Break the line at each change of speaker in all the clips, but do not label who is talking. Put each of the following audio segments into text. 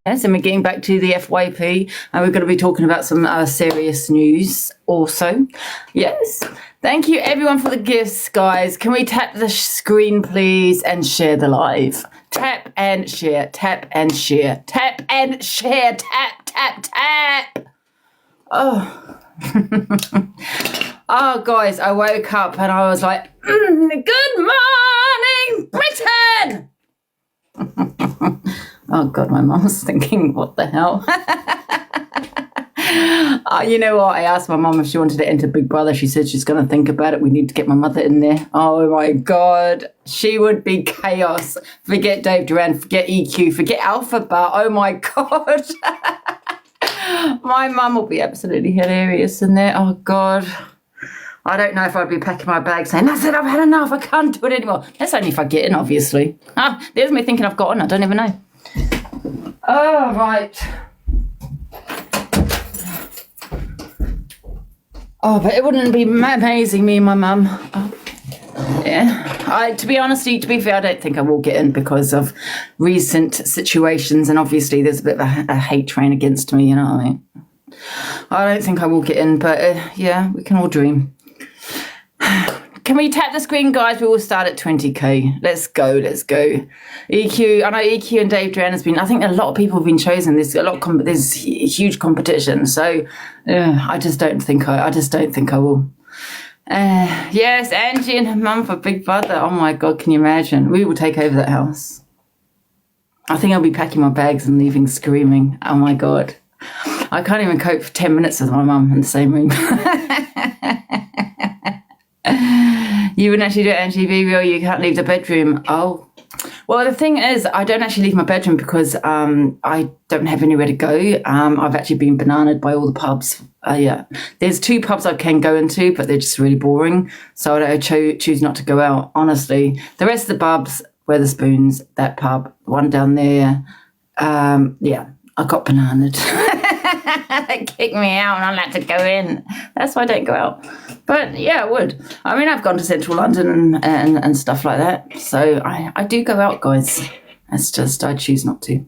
Yes, and we're getting back to the FYP, and we're going to be talking about some serious news also. Yes. Thank you, everyone, for the gifts, guys. Can we tap the screen, please, and share the live? Tap and share, tap and share, tap and share, tap, tap, tap. Oh. Oh, guys, I woke up and I was like, good morning, Britain! Oh, God, my mum's thinking, what the hell? You know what? I asked my mum if she wanted to enter Big Brother. She said she's going to think about it. We need to get my mother in there. Oh, my God. She would be chaos. Forget Dave Duran. Forget EQ. Forget Alphabet. Oh, my God. My mum will be absolutely hilarious in there. Oh, God. I don't know if I'd be packing my bag saying, that's it, I've had enough. I can't do it anymore. That's only if I get in, obviously. There's me thinking I've got on. I don't even know. Oh, right. Oh, but it wouldn't be amazing, me and my mum. Oh, yeah. To be fair, I don't think I will get in because of recent situations. And obviously there's a bit of a hate train against me, you know what I mean? I don't think I will get in, but yeah, we can all dream. Can we tap the screen, guys? We will start at 20k. Let's go. EQ, I know EQ and Dave Duran has been, I think a lot of people have been chosen. There's huge competition. So I just don't think I will. Yes, Angie and her mum for Big Brother. Oh my God, can you imagine? We will take over that house. I think I'll be packing my bags and leaving screaming. Oh my God. I can't even cope for 10 minutes with my mum in the same room. You wouldn't actually do it, Angie, be real, you can't leave the bedroom. Oh, well, the thing is, I don't actually leave my bedroom because I don't have anywhere to go. I've actually been bananaed by all the pubs. Yeah, there's 2 pubs I can go into, but they're just really boring. So I choose not to go out, honestly. The rest of the pubs, Weatherspoons, that pub, one down there, yeah, I got bananaed. They kicked me out and I had to go in. That's why I don't go out. But yeah, I would. I mean, I've gone to central London and stuff like that. So I do go out, guys. It's just I choose not to.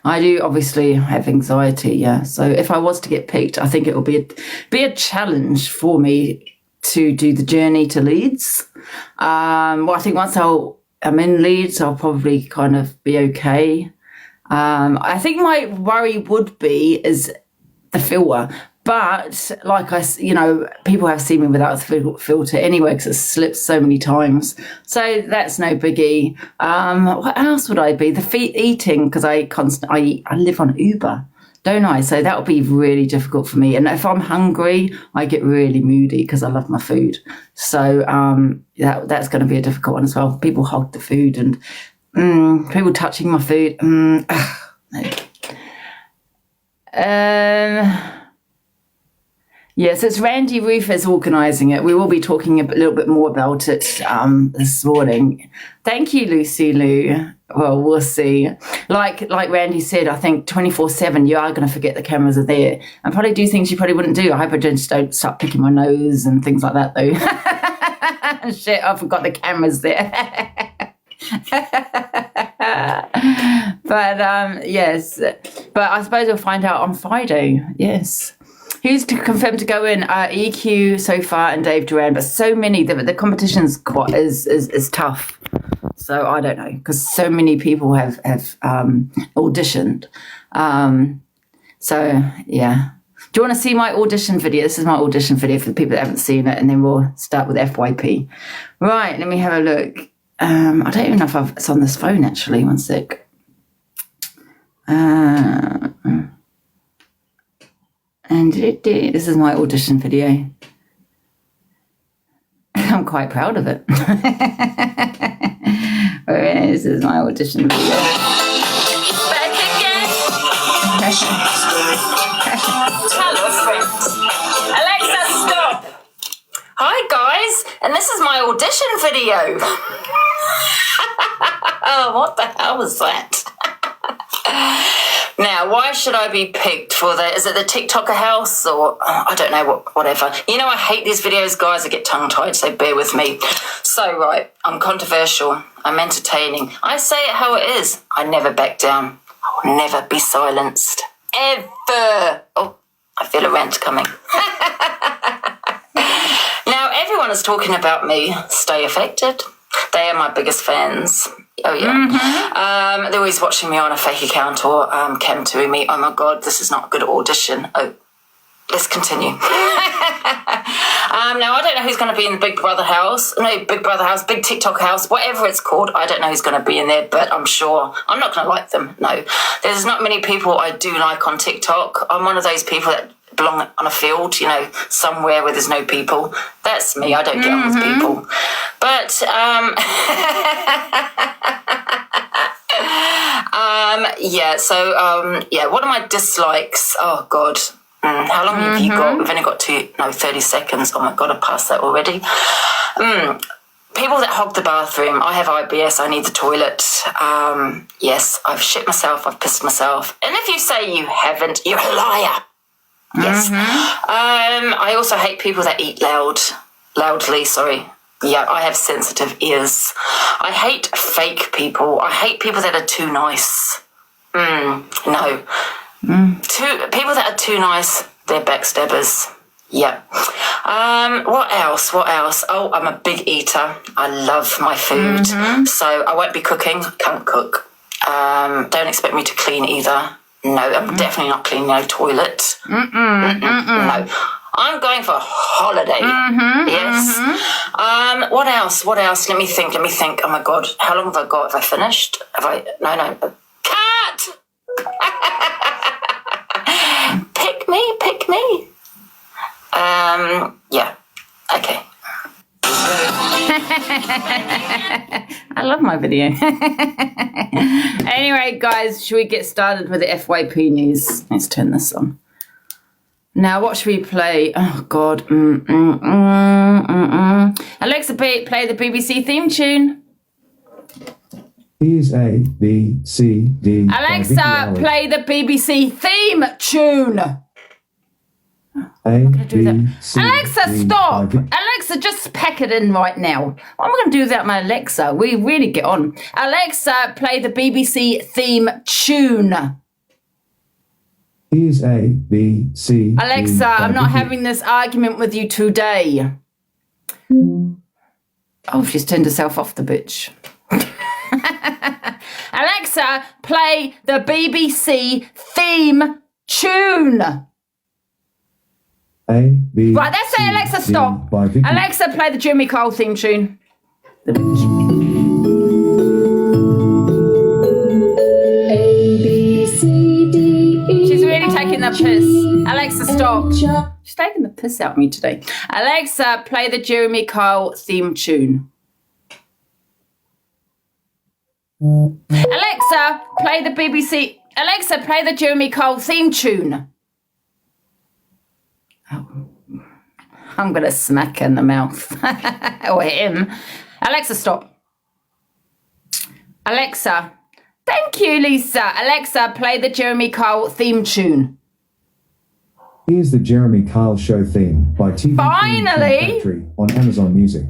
I do obviously have anxiety, yeah. So if I was to get picked, I think it will be a challenge for me to do the journey to Leeds. Well, I think once I'm in Leeds, I'll probably kind of be okay. I think my worry would be is the filter, but people have seen me without the filter anyway because it slips so many times. So that's no biggie. What else would I be? Eating, because I live on Uber, don't I? So that would be really difficult for me. And if I'm hungry, I get really moody because I love my food. So that's going to be a difficult one as well. People hog the food and people touching my food. No. Yes, it's Randy Rufus organising it. We will be talking a little bit more about it this morning. Thank you, Lucy Lou. Well, we'll see. Like Randy said, I think 24/7 you are going to forget the cameras are there and probably do things you probably wouldn't do. I hope I just don't start picking my nose and things like that, though. Shit, I forgot the cameras there. But yes, but I suppose we'll find out on Friday. Yes, who's confirmed to go in? EQ so far and Dave Duran, but so many. The competition's quite is tough. So I don't know because so many people have auditioned. So yeah. Do you want to see my audition video? This is my audition video for the people that haven't seen it, and then we'll start with FYP. Right, let me have a look. I don't even know if it's on this phone, actually. One sec. And this is my audition video. I'm quite proud of it. This is my audition video. Back again. Hello, friends. Alexa, stop. Hi, guys. And this is my audition video. Oh, what the hell was that? Now, why should I be picked for that? Is it the TikToker house or I don't know, whatever. You know, I hate these videos, guys. I get tongue-tied, so bear with me. So, right, I'm controversial. I'm entertaining. I say it how it is. I never back down. I never be silenced. Ever. Oh, I feel a rant coming. Now, everyone is talking about me. Stay affected. They are my biggest fans. Oh, yeah. They're always watching me on a fake account or cam to me. Oh, my God, this is not a good audition. Oh, let's continue. Now, I don't know who's going to be in the Big Brother house. No, Big Brother house, Big TikTok house, whatever it's called. I don't know who's going to be in there, but I'm sure I'm not going to like them. No, there's not many people I do like on TikTok. I'm one of those people that belong on a field, you know, somewhere where there's no people. That's me. I don't get on with people. But, yeah, so, yeah, what are my dislikes? Oh, God. How long have you got? We've only got 30 seconds. Oh, my God, I passed that already. People that hog the bathroom. I have IBS. I need the toilet. Yes, I've shit myself. I've pissed myself. And if you say you haven't, you're a liar. Yes. I also hate people that eat loudly, sorry. Yeah, I have sensitive ears. I hate fake people. I hate people that are too nice. No. People that are too nice, they're backstabbers. Yeah. What else? Oh, I'm a big eater. I love my food. So I won't be cooking. Can't cook. Don't expect me to clean either. No, I'm definitely not cleaning no toilet. No. I'm going for a holiday. Yes. What else? Let me think. Oh, my God. How long have I got? Have I finished? No. Cat! Pick me. Yeah. Okay.
I love my video. Anyway, guys, should we get started with the FYP news? Let's turn this on. Now, what should we play? Oh, God. Alexa, play the BBC theme tune.
Here's A, B, C, D.
Alexa, play the BBC theme tune.
A,
do that.
B, C,
Alexa,
D,
stop! Alexa, just pack it in right now. What am I going to do without my Alexa? We really get on. Alexa, play the BBC theme tune.
Here's A, B, C.
Alexa,
D,
I'm not having this argument with you today. Oh, she's turned herself off, the bitch. Alexa, play the BBC theme tune.
A, B,
Right, that's it, Alexa,
D,
stop. Alexa, play the Jeremy Cole theme tune. The bitch.
A, B, C, D, E.
She's really taking the piss. Alexa, stop. She's taking the piss out of me today. Alexa, play the Jeremy Cole theme tune. Alexa, play the BBC. Alexa, play the Jeremy Cole theme tune. Oh. I'm going to smack her in the mouth. Or him. Alexa, stop. Alexa. Thank you, Lisa. Alexa, play the Jeremy Cole theme tune.
Here's the Jeremy Kyle Show theme by TV
Finally!
Factory on Amazon Music.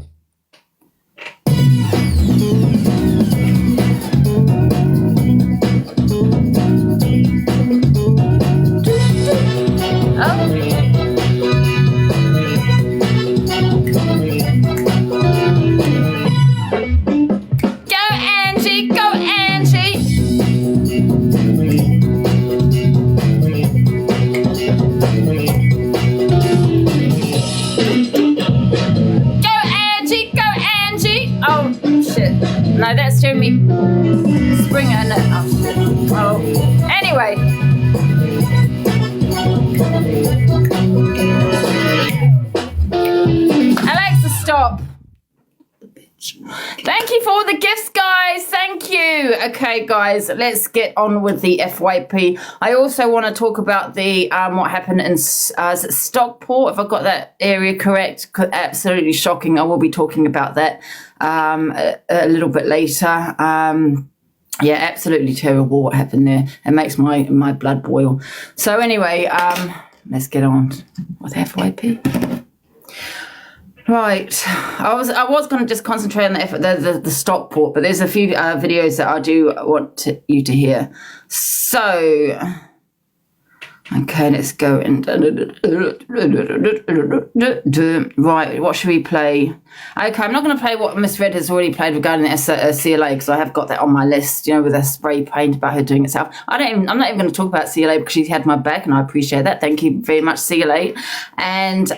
No, that's Jeremy Springer. No. Oh. Anyway. Alexa, stop. Thank you for all the gifts, guys. Thank you. Okay, guys, let's get on with the FYP. I also want to talk about the what happened in Stockport. If I got that area correct, absolutely shocking. I will be talking about that a little bit later. Yeah, absolutely terrible what happened there. It makes my blood boil. So anyway, let's get on with FYP.
Right, I was going to just concentrate on the Stockport, but there's a few videos that I do want you to hear. So, okay, let's go and right. What should we play? Okay, I'm not going to play what Miss Red has already played regarding the CLA because I have got that on my list. You know, with a spray paint about her doing it herself. I'm not even going to talk about CLA because she's had my back, and I appreciate that. Thank you very much, CLA. And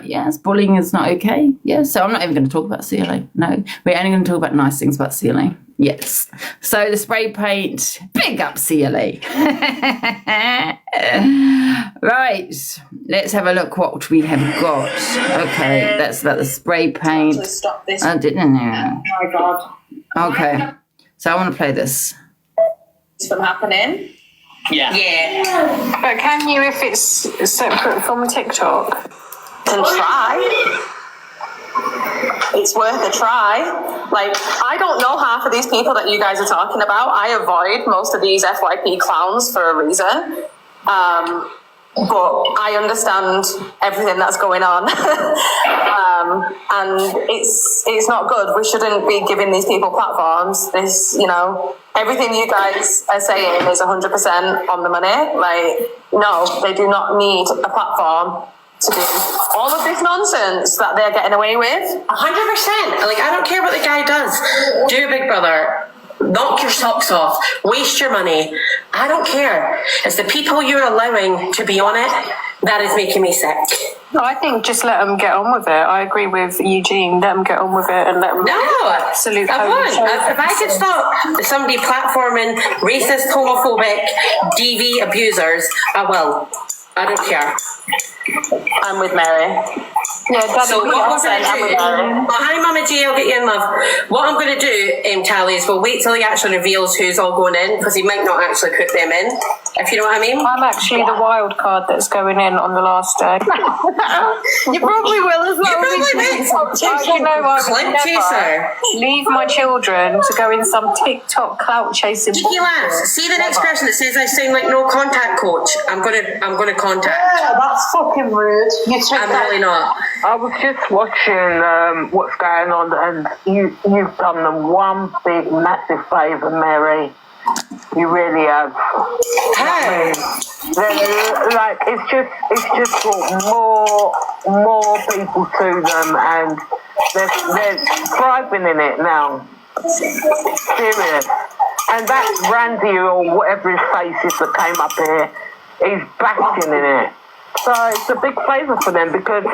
yes, bullying is not okay. Yeah, so I'm not even going to talk about CLA. No, we're only going to talk about nice things about CLA. Yes. So the spray paint, big up CLA. Right. Let's have a look what we have got. Okay, that's about the spray paint.
Stop this.
I didn't know.
Oh my God.
Okay. So I want to play this.
It's from happening. Yeah.
But can you, if it's separate from TikTok?
Then try. It's worth a try. Like, I don't know half of these people that you guys are talking about. I avoid most of these FYP clowns for a reason. But I understand everything that's going on. And it's not good. We shouldn't be giving these people platforms. This, you know, everything you guys are saying is 100% on the money. Like, no, they do not need a platform to do all of this nonsense that they're getting away with.
100%. Like, I don't care what the guy does. Do Big Brother. Knock your socks off. Waste your money. I don't care. It's the people you're allowing to be on it that is making me sick.
No, I think just let them get on with it. I agree with Eugene. Let them get on with it and let them.
No,
absolute.
I won't. If I could stop somebody platforming racist, homophobic, DV abusers, I will. I don't care.
I'm with Mary.
Yeah,
So what we're going to do, hi Mama G, I'll get you in, love. What I'm going to do, Tally, is we'll wait till he actually reveals who's all going in, because he might not actually put them in, if you know what I mean.
I'm actually the wild card that's going in on the last day.
You probably will as well.
You probably will.
You know, I would
Clint chaser.
never leave my children to go in some TikTok clout chasing.
Cheeky lads, see the next person that says I sound like no contact coach. I'm gonna contact.
Yeah, that's fucking rude.
I'm really not.
I was just watching what's going on, and you've done them one big massive favour, Mary. You really have.
Hey.
Like it's just brought more people to them, and they're thriving in it now. Serious. And that Randy or whatever his face is that came up here, he's basking in it. So it's a big favour for them because,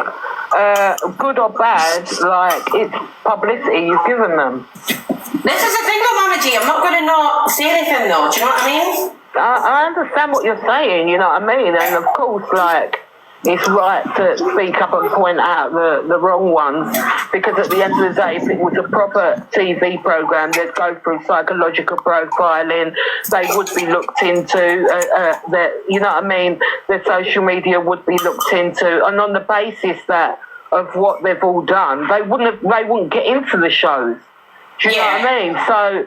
good or bad, like it's publicity you've given them.
This is the thing though, Mama G, I'm not going to not say anything though, do you know what I mean?
I understand what you're saying, you know what I mean? And of course, like, it's right to speak up and point out the wrong ones, because at the end of the day, if it was a proper TV programme, they'd go through psychological profiling, they would be looked into, you know what I mean, their social media would be looked into, and on the basis that of what they've all done, they wouldn't get into the shows. Do you know what I mean? So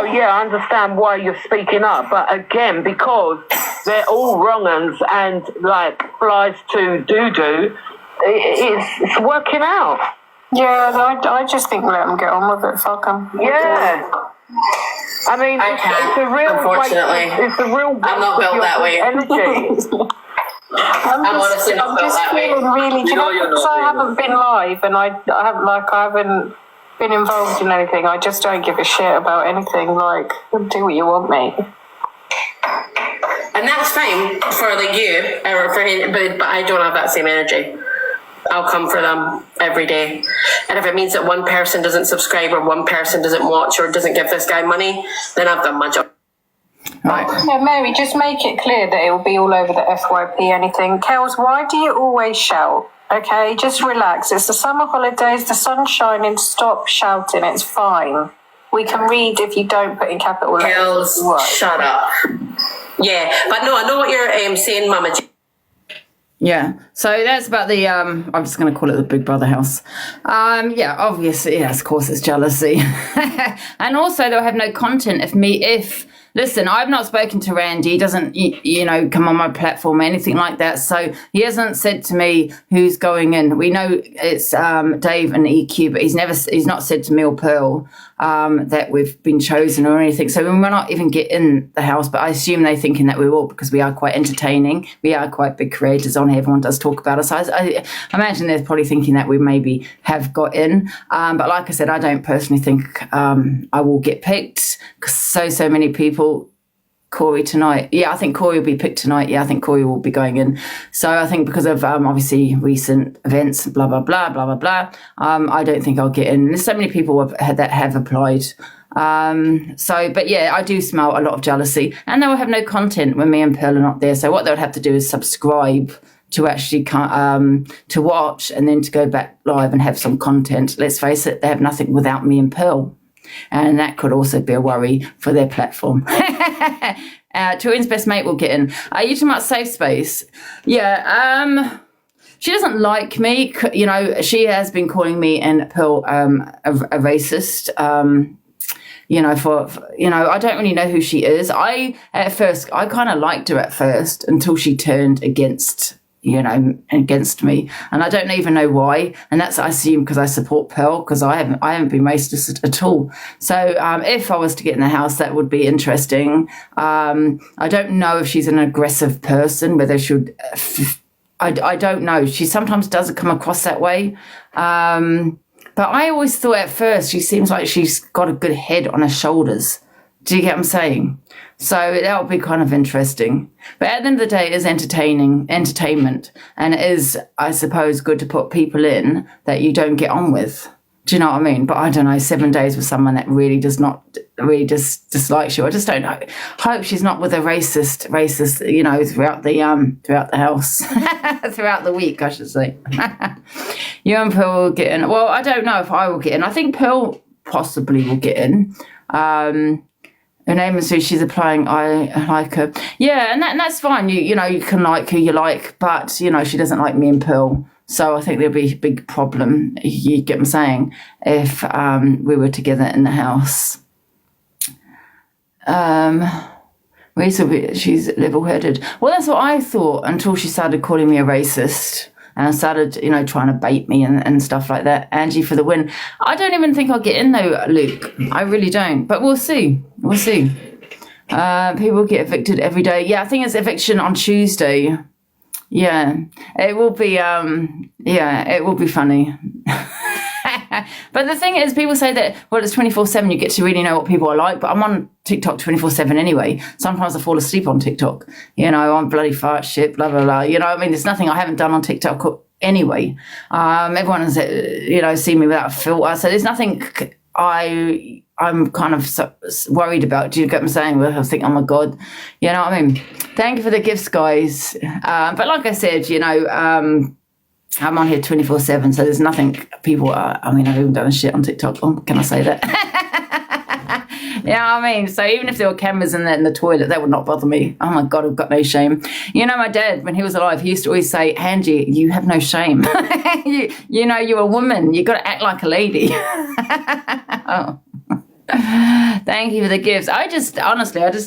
yeah, I understand why you're speaking up, but again, because they're all wrong uns and like flies to doo-doo, it's working out.
Yeah, I just think let them get on with it. Fuck them.
Yeah. I mean, it's a real
unfortunately.
It's a real.
I'm not built that way.
Energy.
I'm honestly not built that way.
Feeling really, because I haven't been live and I haven't been involved in anything. I just don't give a shit about anything. Like, do what you want, mate.
And that's fine for like you or for him, but I don't have that same energy. I'll come for them every day. And if it means that one person doesn't subscribe or one person doesn't watch or doesn't give this guy money, then I've done my job.
Right.
Yeah, Mary, just make it clear that it will be all over the FYP anything. Kels, why do you always shout? Okay, just relax. It's the summer holidays, the sun's shining, stop shouting, it's fine. We can read if you don't put in capital letters.
Hills, shut up. Yeah, but no, I know what you're saying, Mama G.
Yeah, so that's about the, I'm just going to call it the Big Brother house. Yeah, obviously, yes, of course it's jealousy. And also they'll have no content if
Listen, I've not spoken to Randy. He doesn't, come on my platform or anything like that. So he hasn't said to me who's going in. We know it's Dave and EQ, but he's not said to me or Pearl that we've been chosen or anything. So we might not even get in the house, but I assume they're thinking that we will because we are quite entertaining. We are quite big creators on here. Everyone does talk about us. I imagine they're probably thinking that we maybe have got in. But like I said, I don't personally think I will get picked because so many people. Corey tonight. Yeah, I think Corey will be picked tonight. Yeah, I think Corey will be going in. So I think because of obviously recent events, blah, blah, blah, blah, blah, blah, I don't think I'll get in. There's so many people that have applied. But yeah, I do smell a lot of jealousy. And they will have no content when me and Pearl are not there. So what they would have to do is subscribe to actually to watch and then to go back live and have some content. Let's face it, they have nothing without me and Pearl. And that could also be a worry for their platform. Torian's best mate will get in. Are you talking about safe space? Yeah. She doesn't like me. She has been calling me and Pearl a racist. I don't really know who she is. I kind of liked her at first until she turned against me, and I don't even know why, and that's I assume because I support Pearl, because I haven't been racist at all. So if I was to get in the house, that would be interesting. I don't know if she's an aggressive person, whether she should I don't know. She sometimes doesn't come across that way, but I always thought at first she seems like she's got a good head on her shoulders. Do you get what I'm saying? So that would be kind of interesting. But at the end of the day, it is entertainment. And it is, I suppose, good to put people in that you don't get on with. Do you know what I mean? But I don't know, 7 days with someone that really just dislikes you. I just don't know. Hope she's not with a racist, throughout the house. Throughout the week, I should say. You and Pearl will get in. Well, I don't know if I will get in. I think Pearl possibly will get in. Her name is who she's applying. I like her. Yeah, and that's fine. You can like who you like, but she doesn't like me and Pearl. So I think there'll be a big problem. You get what I'm saying? If we were together in the house. She's level-headed. Well, that's what I thought until she started calling me a racist. And I started, trying to bait me and stuff like that. Angie for the win. I don't even think I'll get in though, Luke. I really don't. But we'll see. We'll see. People get evicted every day. Yeah, I think it's eviction on Tuesday. Yeah. It will be, it will be funny. But the thing is, people say that, well, it's 24/7, you get to really know what people are like, but I'm on TikTok 24/7 anyway. Sometimes I fall asleep on TikTok, I'm bloody fart shit, blah, blah, blah. There's nothing I haven't done on TikTok anyway. Everyone has, seen me without a filter, so there's nothing I'm kind of worried about. Do you get what I'm saying? I think, oh my God, you know what I mean? Thank you for the gifts, guys. But like I said, I'm on here 24/7, so there's nothing people are. I mean, I've even done a shit on TikTok. Oh, can I say that? You know what I mean? So even if there were cameras in the toilet, that would not bother me. Oh my God, I've got no shame. My dad, when he was alive, he used to always say, Angie, you have no shame. You're a woman. You got to act like a lady. Oh. Thank you for the gifts. I just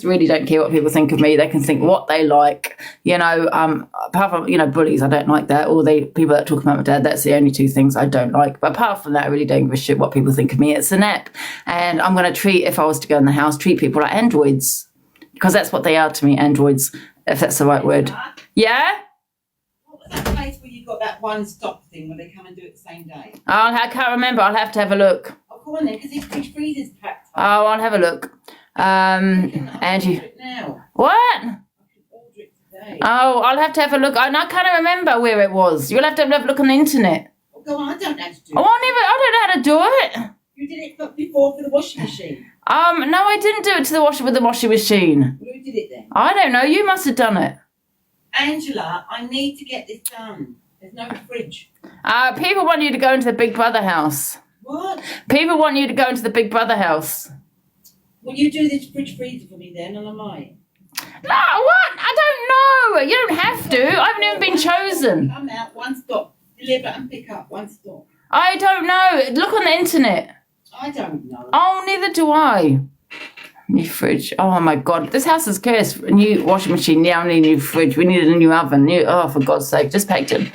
really don't care what people think of me. They can think what they like, apart from, bullies, I don't like that. Or people that talk about my dad, that's the only two things I don't like. But apart from that, I really don't give a shit what people think of me. It's an app. And I'm going to if I was to go in the house, treat people like androids. Because that's what they are to me, androids, if that's the right word. Yeah?
What was that place where you got that one stop thing where they come and do it the same day?
I can't remember. I'll have to have a look.
Go on then, because his fridge freezer's packed up.
Oh, I'll have a look. Angie.
Now.
What?
I can order it today.
Oh, I'll have to have a look. I can't remember where it was. You'll have to have a look on the internet.
Oh, go on, I don't know how to do it.
I don't know how to do it.
You did it before for the washing machine.
No, I didn't do it to the with the washing machine.
Who did it then?
I don't know. You must have done it.
Angela, I need to get this done. There's no fridge.
People want you to go into the Big Brother house.
What?
People want you to go into the Big Brother house.
Will you do this fridge freezer for me then, and I might?
No, what? I don't know. You don't have to. I haven't even been chosen.
Come out, one stop. Deliver and pick up, one stop.
I don't know. Look on the internet.
I don't know.
Oh, neither do I.
New fridge. Oh my God, this house is cursed. New washing machine. Yeah, I need a new fridge. We needed a new oven. Oh, for God's sake, just packed in.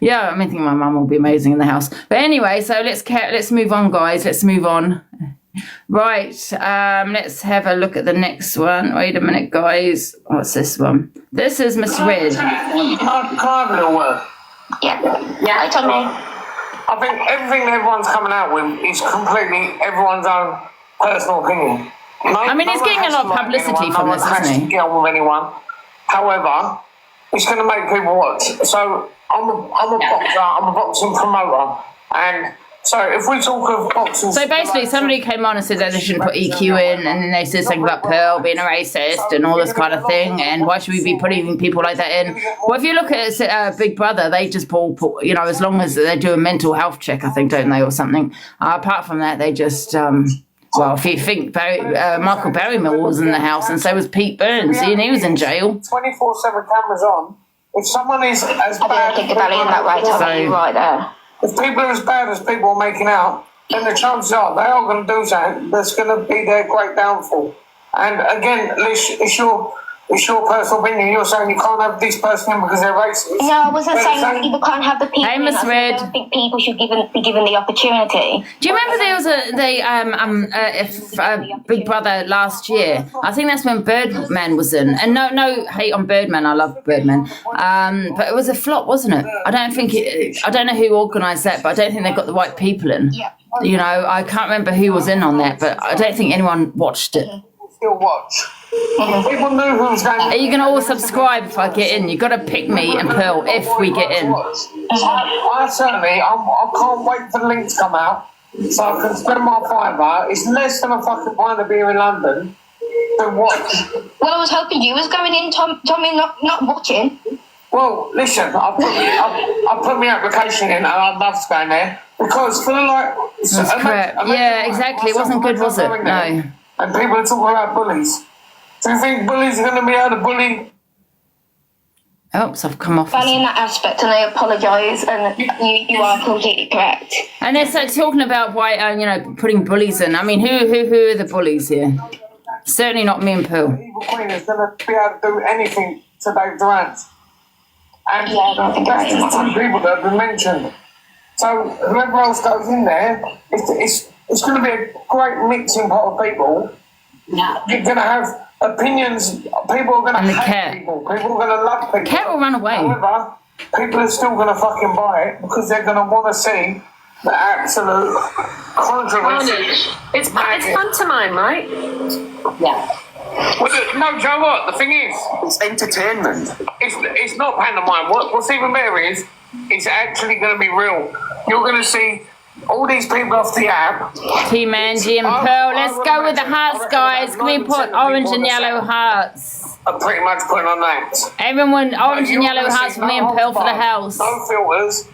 Yeah, I think my mum will be amazing in the house. But anyway, so let's move on, guys. Let's move on. Right, let's have a look at the next one. Wait a minute, guys. What's this one? This is Miss Red.
Can I have a little word?
Yeah. Hi, Tommy.
I think everything everyone's coming out with is completely everyone's own personal opinion.
I mean, he's getting a lot of publicity from this, isn't he?
No one has to get on with anyone. However, it's going to make people watch. So I'm a boxer. I'm a boxing promoter, and so if we talk of boxing,
so basically somebody came on and said that they shouldn't put EQ in, and then they said something about Pearl being a racist and all this kind of thing, and why should we be putting people like that in? Well, if you look at Big Brother, they just put, you know, as long as they do a mental health check, I think, don't they, or something. Apart from that, they just well, if you think Michael Barrymore was in the house, and so was Pete Burns, and he was in jail.
24/7 cameras on. If someone is as bad,
I don't think about it in that way, Tommy. You're right there.
If people are as bad as people are making out, then the chances are they are going to do something that's going to be their great downfall. And again, it's your personal opinion. You're saying you can't have this person in because they're racist.
No, I wasn't saying you can't have the people.
Hey, Miss Red.
I don't think people should be given the opportunity.
Do you remember there was Big Brother last year? I think that's when Birdman was in. And no hate on Birdman. I love Birdman. But it was a flop, wasn't it? I don't know who organised that, but I don't think they got the right people in.
Yeah.
You know, I can't remember who was in on that, but I don't think anyone watched it.
Still watch. People knew who was going.
Are you going to all subscribe if I get in? You've got to pick me and Pearl if we get in.
I certainly, I can't wait for the link to come out so I can spend my $5. It's less than a fucking pint of beer in London to watch.
Well, I was hoping you was going in, Tommy, not watching.
Well, listen, I put my application in and I'd love to go in there because for the like.
That's crap. Yeah, exactly. It wasn't good, was it? No.
And people are talking about bullies. Do you think bullies are going to be able to bully?
Oops, I've come off.
Funny in that aspect, and I apologise, and you are completely correct.
And they're talking about why, you know, putting bullies in. I mean, who are the bullies here? Certainly not me and Pearl.
The evil queen is going to be able to do anything to Dave Durant. And
yeah, I don't think
that's just two people that have been mentioned. So whoever else goes in there, it's going to be a great mixing pot of people.
Yeah.
You're going to have opinions. People are going to hate people. People are going to love people.
Cat will run away.
However, people are still going to fucking buy it because they're going to want to see the absolute controversy.
It's pantomime, right?
Yeah.
Well, no, Joe, what? The thing is,
it's entertainment.
It's not pantomime. What's even better is it's actually going to be real. You're going to see all these people off the app.
Team Angie and Pearl. Let's go with the hearts, guys. Can we put orange and yellow hearts?
I'm pretty much putting on that.
Everyone, orange and yellow hearts for me and Pearl for the house.
No filters.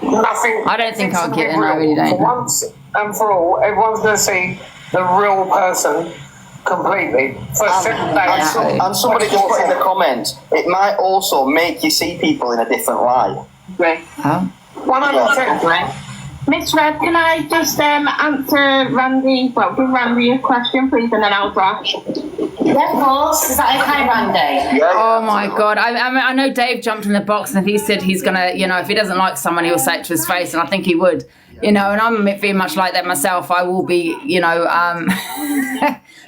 Nothing.
I don't think I'll get in. I really don't.
For once and for all, everyone's going to see the real person completely for 7 days.
And somebody just put in the comments, it might also make you see people in a different light.
Right.
Oh.
100%.
Right. Miss Red, can I just answer Randy, give Randy a question, please, and then I'll rush.
Yeah, of course. Is that okay, Randy?
Yeah,
oh my God. I know Dave jumped in the box and he said he's going to, you know, if he doesn't like someone, he'll say it to his face, and I think he would, you know, and I'm very much like that myself. I will be, you know,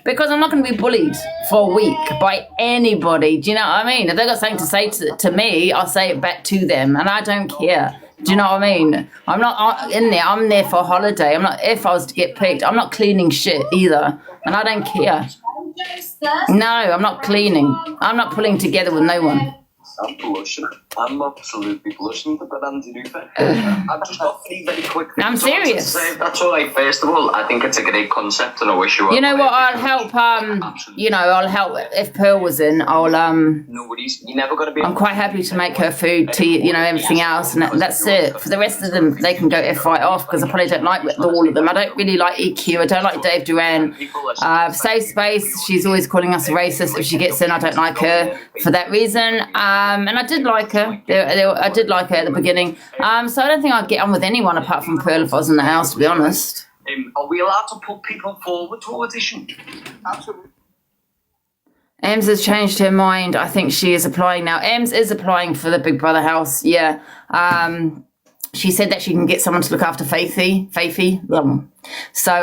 because I'm not going to be bullied for a week by anybody. Do you know what I mean? If they've got something to say to me, I'll say it back to them, and I don't care. Do you know what I mean? I'm not in there. I'm there for a holiday. I'm not. If I was to get picked, I'm not cleaning shit either, and I don't care. No, I'm not cleaning. I'm not pulling together with no one.
I'm blushing. I'm absolutely blushing for that, Andy Newfer. I've just got 3 very quick things.
I'm serious.
That's all right. First of all, I think it's a great concept, and I wish you were.
You know what? I'll help. You know, I'll help if Pearl was in. I'll
Nobody's. You're never gonna be.
I'm quite happy to make her food, tea, you know, everything else, and that's it. For the rest of them, they can go FY off because I probably don't like all of them. I don't really like EQ. I don't like Dave Duran. Safe Space. She's always calling us a racist. If she gets in, I don't like her for that reason. And I did like her. I did like her at the beginning. So I don't think I'd get on with anyone apart from Pearl if I was in the house, to be honest.
Are we allowed to put people forward to audition?
Absolutely.
Ems has changed her mind. I think she is applying now. Ems is applying for the Big Brother house. Yeah. She said that she can get someone to look after Faithy. So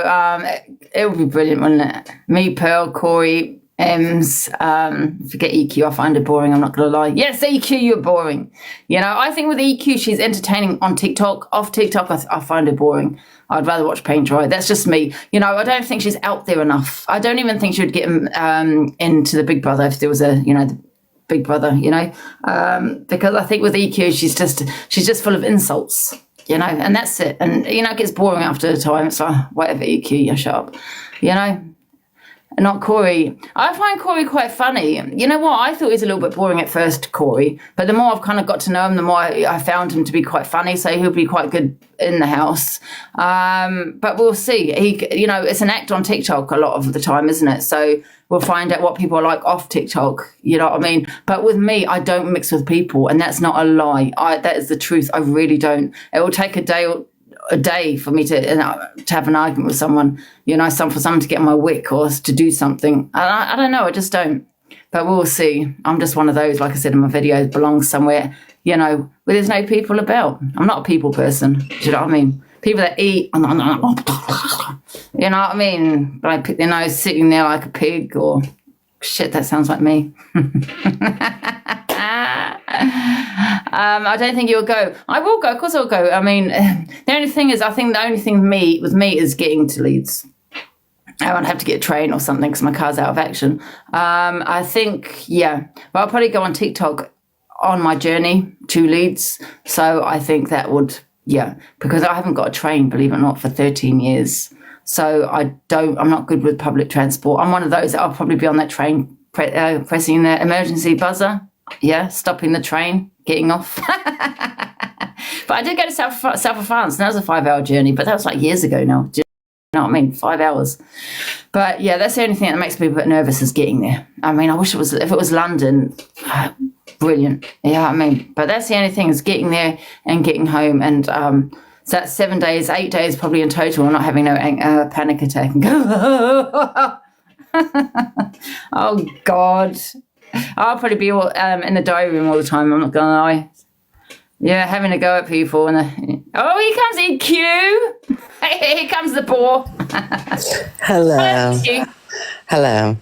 it would be brilliant, wouldn't it? Me, Pearl, Corey, Ems. Forget EQ. I find her boring. I'm not going to lie. Yes, EQ, you're boring. You know, I think with EQ, she's entertaining on TikTok. Off TikTok, I find her boring. I'd rather watch paint dry. That's just me. You know, I don't think she's out there enough. I don't even think she would get into the Big Brother if there was the Big Brother, because I think with EQ, she's just full of insults, and that's it. And, it gets boring after a time. It's like, whatever, EQ, you shut up, Not Corey. I find Corey quite funny. You know what? I thought he was a little bit boring at first, Corey. But the more I've kind of got to know him, the more I found him to be quite funny. So he'll be quite good in the house. But we'll see. It's an act on TikTok a lot of the time, isn't it? So we'll find out what people are like off TikTok. You know what I mean? But with me, I don't mix with people. And that's not a lie. That is the truth. I really don't. It will take a day for me to have an argument with someone, for someone to get on my wick or to do something. I don't know, I just don't. But we'll see. I'm just one of those, like I said in my videos, belongs somewhere, where there's no people about. I'm not a people person. Do you know what I mean? People that eat, you know what I mean? But I pick their nose sitting there like a pig or shit, that sounds like me. I don't think you'll go. I will go. Of course I'll go. I mean, the only thing is, I think the only thing with me is getting to Leeds. I won't have to get a train or something because my car's out of action. I think, yeah. But I'll probably go on TikTok on my journey to Leeds. So I think that would, because I haven't got a train, believe it or not, for 13 years. So I'm not good with public transport. I'm one of those that I'll probably be on that train pressing the emergency buzzer. Yeah, stopping the train, getting off. But I did go to south of France, and that was a 5-hour journey, but that was like years ago now. Do you know what I mean? 5 hours. But yeah, that's the only thing that makes me a bit nervous is getting there. I mean, I wish if it was London, brilliant. Yeah, I mean, but that's the only thing is getting there and getting home. And so that's 7 days, 8 days probably in total. I'm not having no panic attack and go, oh God. I'll probably be in the diary room all the time, I'm not going to lie. Yeah, having to go at people. And here comes EQ. Here comes the boar.
Hello. Hello.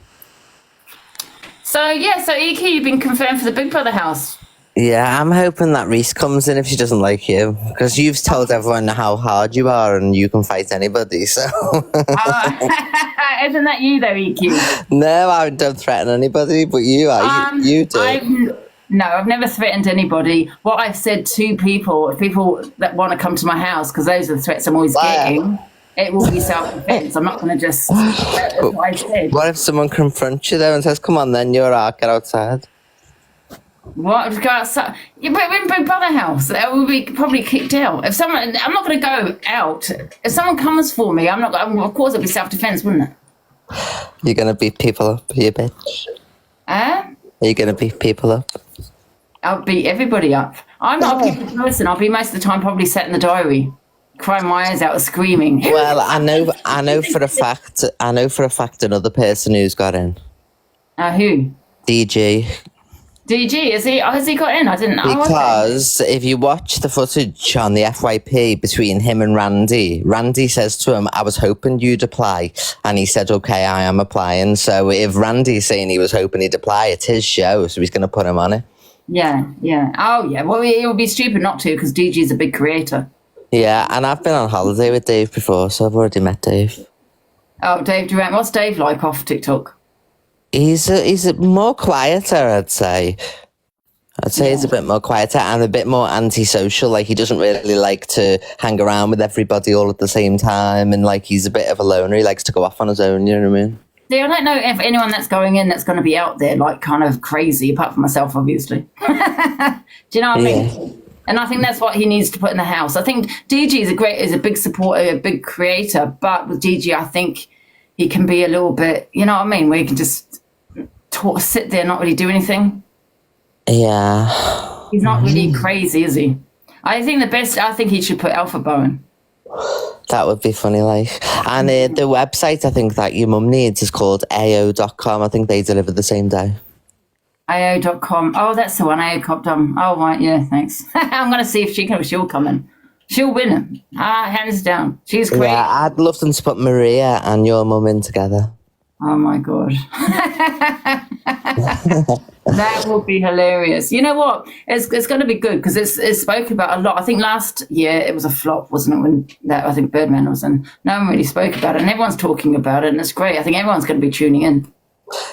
So EQ, you've been confirmed for the Big Brother house.
Yeah, I'm hoping that Reese comes in if she doesn't like you. Because you've told everyone how hard you are and you can fight anybody, so...
Isn't that you though, EQ?
No, I don't threaten anybody, but you are. You do.
I've never threatened anybody. What I've said to people that want to come to my house, because those are the threats I'm always getting, it will be self-defense. I'm not going to just... That's what I said.
What if someone confronts you though and says, come on then, you're out, get outside?
What? Go outside? Yeah, but we're in Big Brother house. We'll be probably kicked out. I'm not going to go out. If someone comes for me, of course it'll be self-defense, wouldn't it?
You're going to beat people up, you bitch. Are you going to beat people up?
I'll beat everybody up. I'm not a people person. I'll be most of the time probably sat in the diary, crying my eyes out, screaming.
Well, I know for a fact another person who's got in.
Who?
DG.
DG, has he got in? I didn't know.
Because if you watch the footage on the FYP between him and Randy says to him, I was hoping you'd apply. And he said, okay, I am applying. So if Randy's saying he was hoping he'd apply, it's his show, so he's going to put him on it.
Yeah. Oh, yeah. Well, it would be stupid not to, because DG is a big creator.
Yeah, and I've been on holiday with Dave before, so I've already met Dave.
Oh, Dave Durant. What's Dave like off TikTok?
He's more quieter, I'd say. He's a bit more quieter and a bit more antisocial. Like, he doesn't really like to hang around with everybody all at the same time. And, like, he's a bit of a loner. He likes to go off on his own, you know what I mean?
See, I don't know if anyone that's going in that's going to be out there, like, kind of crazy, apart from myself, obviously. Do you know what I mean? And I think that's what he needs to put in the house. I think DG is a big supporter, a big creator. But with DG, I think he can be a little bit, you know what I mean, where he can just sit there, not really do anything.
Yeah.
He's not really crazy, is he? I think he should put Alpha Bowen.
That would be funny, like. And the website I think that your mum needs is called AO.com. I think they deliver the same day.
AO.com. Oh, that's the one, AO.com. Oh, right, yeah, thanks. I'm going to see if she'll come in. She'll win it. Hands down. She's great.
Yeah, I'd love them to put Maria and your mum in together.
Oh, my God. That would be hilarious. You know what? It's going to be good because it's spoken about a lot. I think last year it was a flop, wasn't it, when I think Birdman was in. No one really spoke about it, and everyone's talking about it, and it's great. I think everyone's going to be tuning in.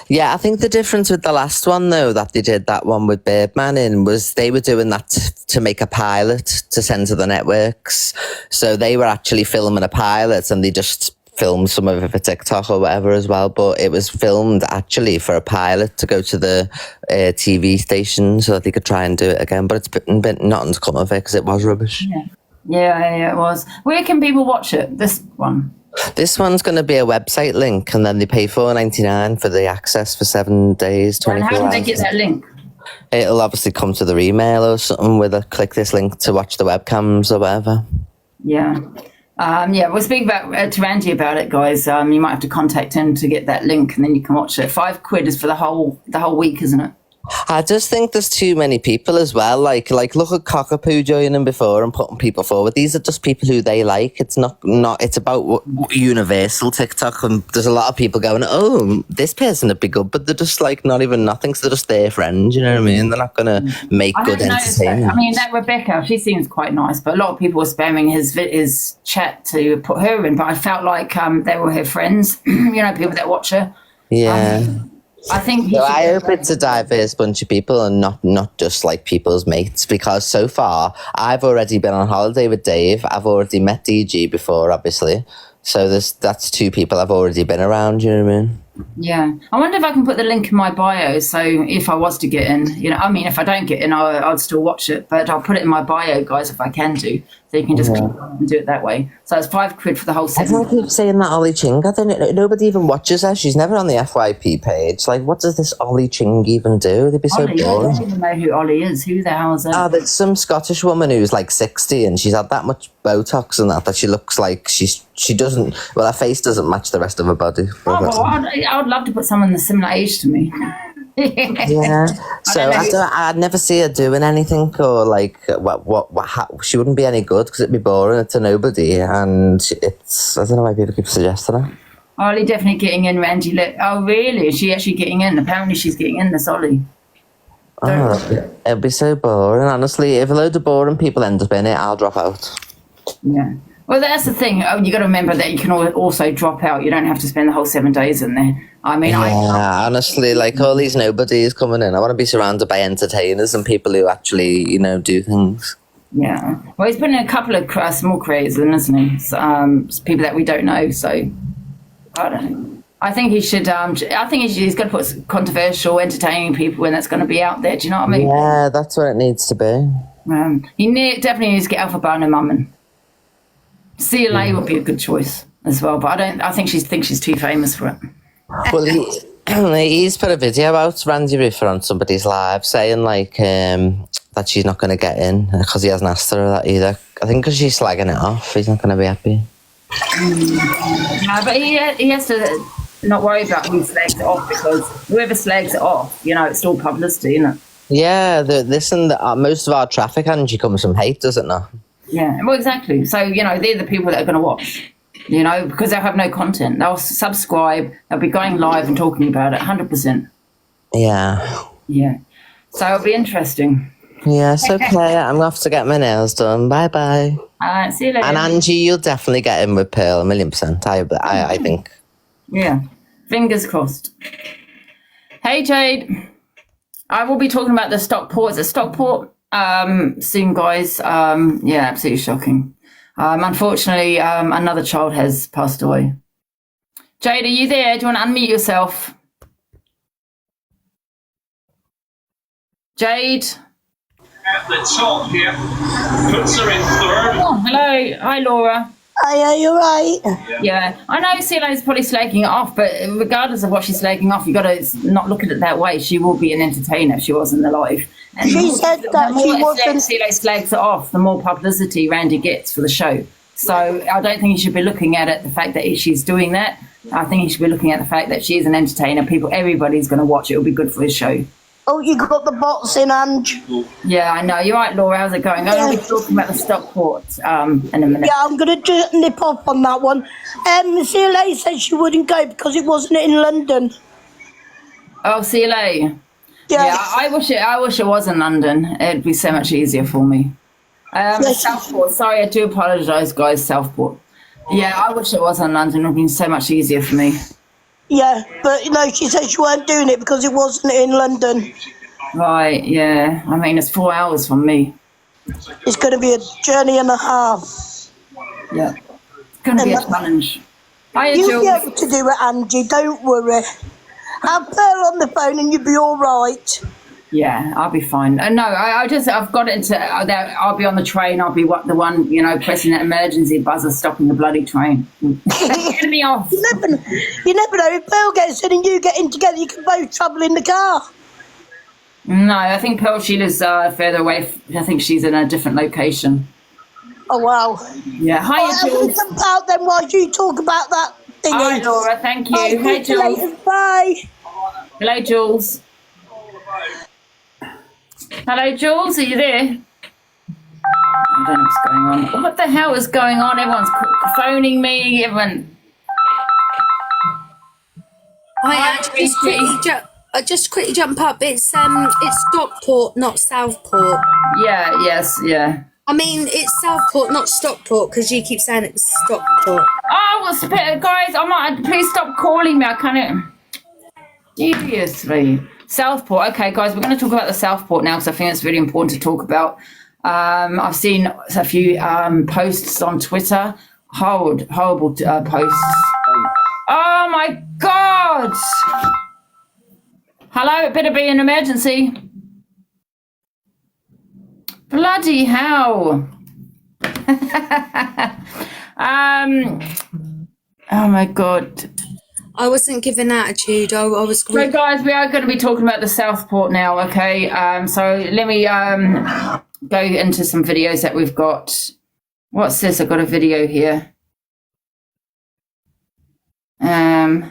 Yeah, I think the difference with the last one, though, that they did that one with Birdman in, was they were doing that to make a pilot to send to the networks. So they were actually filming a pilot and they just filmed some of it for TikTok or whatever as well. But it was filmed actually for a pilot to go to the TV station so that they could try and do it again. But it's been nothing's come of it because it was rubbish.
Yeah, it was. Where can people watch it, this one?
This one's going to be a website link, and then they pay $4.99 for the access for 7 days, 24 hours.
And how do they get that link?
It'll obviously come to their email or something with a click this link to watch the webcams or whatever.
Yeah. We'll speak to Angie about it, guys. You might have to contact him to get that link, and then you can watch it. £5 is for the whole week, isn't it?
I just think there's too many people as well. Like look at Cockapoo joining before and putting people forward. These are just people who they like. It's not. It's about universal TikTok, and there's a lot of people going, "Oh, this person would be good," but they're just like not even nothing. So they're just their friends. You know what I mean? They're not gonna make good entertainment.
I mean, that Rebecca, she seems quite nice, but a lot of people were spamming his chat to put her in. But I felt like they were her friends. People that watch her.
Yeah.
I think.
So I hope it's a diverse bunch of people and not just like people's mates, because so far I've already been on holiday with Dave. I've already met DG before, obviously. So that's 2 people I've already been around. You know what I mean?
Yeah. I wonder if I can put the link in my bio. So if I was to get in, if I don't get in, I'd still watch it. But I'll put it in my bio, guys, if I can do. So you can just click on and do it that way. So it's £5 for the whole set.
Everyone keeps saying that Ollie Ching. Nobody even watches her. She's never on the FYP page. Like, what does this Ollie Ching even do? They'd be so boring.
I don't even know who Ollie is. Who the hell is that?
Oh, there's some Scottish woman who's like 60 and she's had that much Botox and that she looks like she doesn't. Well, her face doesn't match the rest of her body.
I would love to put someone the similar age to me.
Yeah. So I'd never see her doing anything or like she wouldn't be any good because it'd be boring to nobody, and I don't know why people keep suggesting her.
Ollie definitely getting in, Randy. Oh, really? Is she actually getting in? Apparently she's getting in, this Ollie.
It'd be so boring, honestly. If a load of boring people end up in it, I'll drop out.
Yeah. Well, that's the thing. You got to remember that you can also drop out. You don't have to spend the whole 7 days in there. I mean,
honestly, like all these nobodies coming in, I want to be surrounded by entertainers and people who actually, do things.
Yeah. Well, he's putting a couple of small creators in, isn't he? People that we don't know. So I don't know. I think he should. He's got to put controversial, entertaining people in that's going to be out there. Do you know what I mean?
Yeah, that's what it needs to be.
He definitely needs to get Alpha Bar and Mummin. CLA would be a good choice as well, but I think she's too famous for it.
Well, he's put a video out, Randy Ruffer, on somebody's live saying like that she's not going to get in because he hasn't asked her that either. I think because she's slagging it off, he's not going to be happy.
No, but he has to not worry about who slags it off, because whoever slags it off, it's still publicity, isn't it?
Yeah, most of our traffic, Angie, comes from hate, does it not?
Yeah, well, exactly. So, they're the people that are going to watch, because they'll have no content. They'll subscribe, they'll be going live and talking about it, 100%.
Yeah.
Yeah. So it'll be interesting.
Yeah, it's okay. I'm off to get my nails done. Bye-bye.
All right, see you later.
And Angie, you'll definitely get in with Pearl, 1,000,000%, I think.
Yeah, fingers crossed. Hey, Jade. I will be talking about the Stockport. Is it Stockport? Soon, guys. Yeah, absolutely shocking. Unfortunately, another child has passed away. Jade, are you there? Do you want to unmute yourself? Jade?
At the top here, puts her in third.
Oh, hello. Hi, Laura.
Hi, are you right?
Yeah, I know CLA's probably slagging it off, but regardless of what she's slagging off, you got to not look at it that way. She will be an entertainer if she was in the live. And
she said that she wasn't.
CLA slags it off, the more publicity Randy gets for the show. So I don't think you should be looking at it, the fact that she's doing that. I think you should be looking at the fact that she is an entertainer. Everybody's going to watch it. It'll be good for his show.
Oh, you got the bots in, Ange.
Yeah, I know. You're right, Laura. How's it going? I'm going to be talking about the Stockport in a minute.
Yeah, I'm going to just nip off on that one. CLA said she wouldn't go because it wasn't in London.
Oh, CLA. Yeah, I wish it was in London. It'd be so much easier for me. Southport. Sorry, I do apologise, guys. Southport. Yeah, I wish it was in London. It would have been so much easier for me.
Yeah, but she said she weren't doing it because it wasn't in London.
Right, yeah. I mean, it's 4 hours from me.
It's going to be a journey and a half.
Yeah. It's going to be a challenge.
You'll be able to do it, Angie. Don't worry. Have Pearl on the phone and you'll be all right.
Yeah, I'll be fine. No, I've got it into. I'll be on the train. I'll be the one, pressing that emergency buzzer, stopping the bloody train. Get me off.
You never know. If Pearl gets in and you get in together, you can both travel in the car.
No, I think Pearl, she lives further away. I think she's in a different location.
Oh, wow.
Yeah. Hi, Jules.
Jump out then while you talk about that thing.
Hi, Laura. Thank you. Hey, Jules.
Later. Bye.
Hello, Jules. Hello, Jules, are you there? I don't know what's going on. What the hell is going on? Everyone's phoning me. Everyone.
Hi, I just quickly jump up. It's Stockport, not Southport.
Yeah.
I mean, it's Southport, not Stockport, because you keep saying it's Stockport.
Oh, guys, please stop calling me. I can't. Seriously. Southport. Okay, guys, we're going to talk about the Southport now because I think it's really important to talk about. I've seen a few posts on Twitter. Horrible posts. Oh, my God. Hello, it better be an emergency. Bloody hell. Oh, my God.
I wasn't giving attitude. I was.
So, guys, we are going to be talking about the Southport now, okay? So let me go into some videos that we've got. What's this? I've got a video here.
The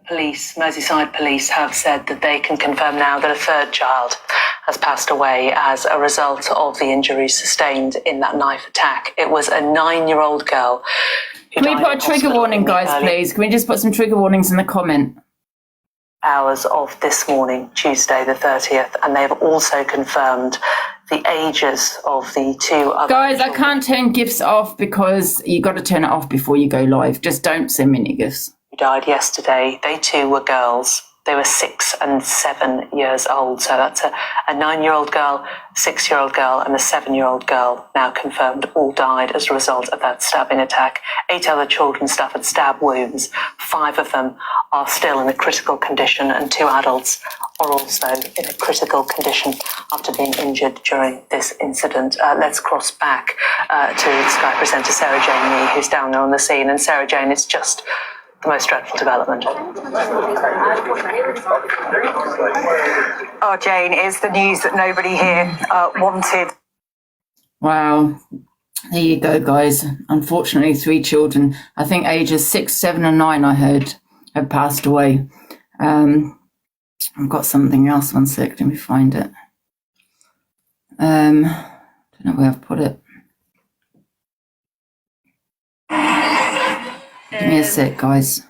police, Merseyside police, have said that they can confirm now that a third child has passed away as a result of the injuries sustained in that knife attack. It was a 9-year-old girl.
Can we put a trigger warning, guys, please? Can we just put some trigger warnings in the comment?
Hours of this morning, Tuesday the 30th, and they've also confirmed the ages of the two other
guys.
children.
I can't turn gifts off because you got to turn it off before you go live. Just don't send me any gifts.
Who died yesterday. They too were girls. They were 6 and 7 years old. So that's a 9-year-old girl, 6-year-old girl, and a 7-year-old girl, now confirmed, all died as a result of that stabbing attack. 8 other children suffered stab wounds. 5 of them are still in a critical condition, and 2 adults are also in a critical condition after being injured during this incident. Let's cross back to Sky presenter Sarah Jane Lee, who's down there on the scene. And Sarah Jane, it's just the most dreadful development.
Oh, Jane, it's the news that nobody here wanted.
Wow. There you go, guys. Unfortunately, 3 children, I think ages 6, 7 and 9, I heard, have passed away. I've got something else. One sec, let me find it. Don't know where I've put it. Give me a sec, guys.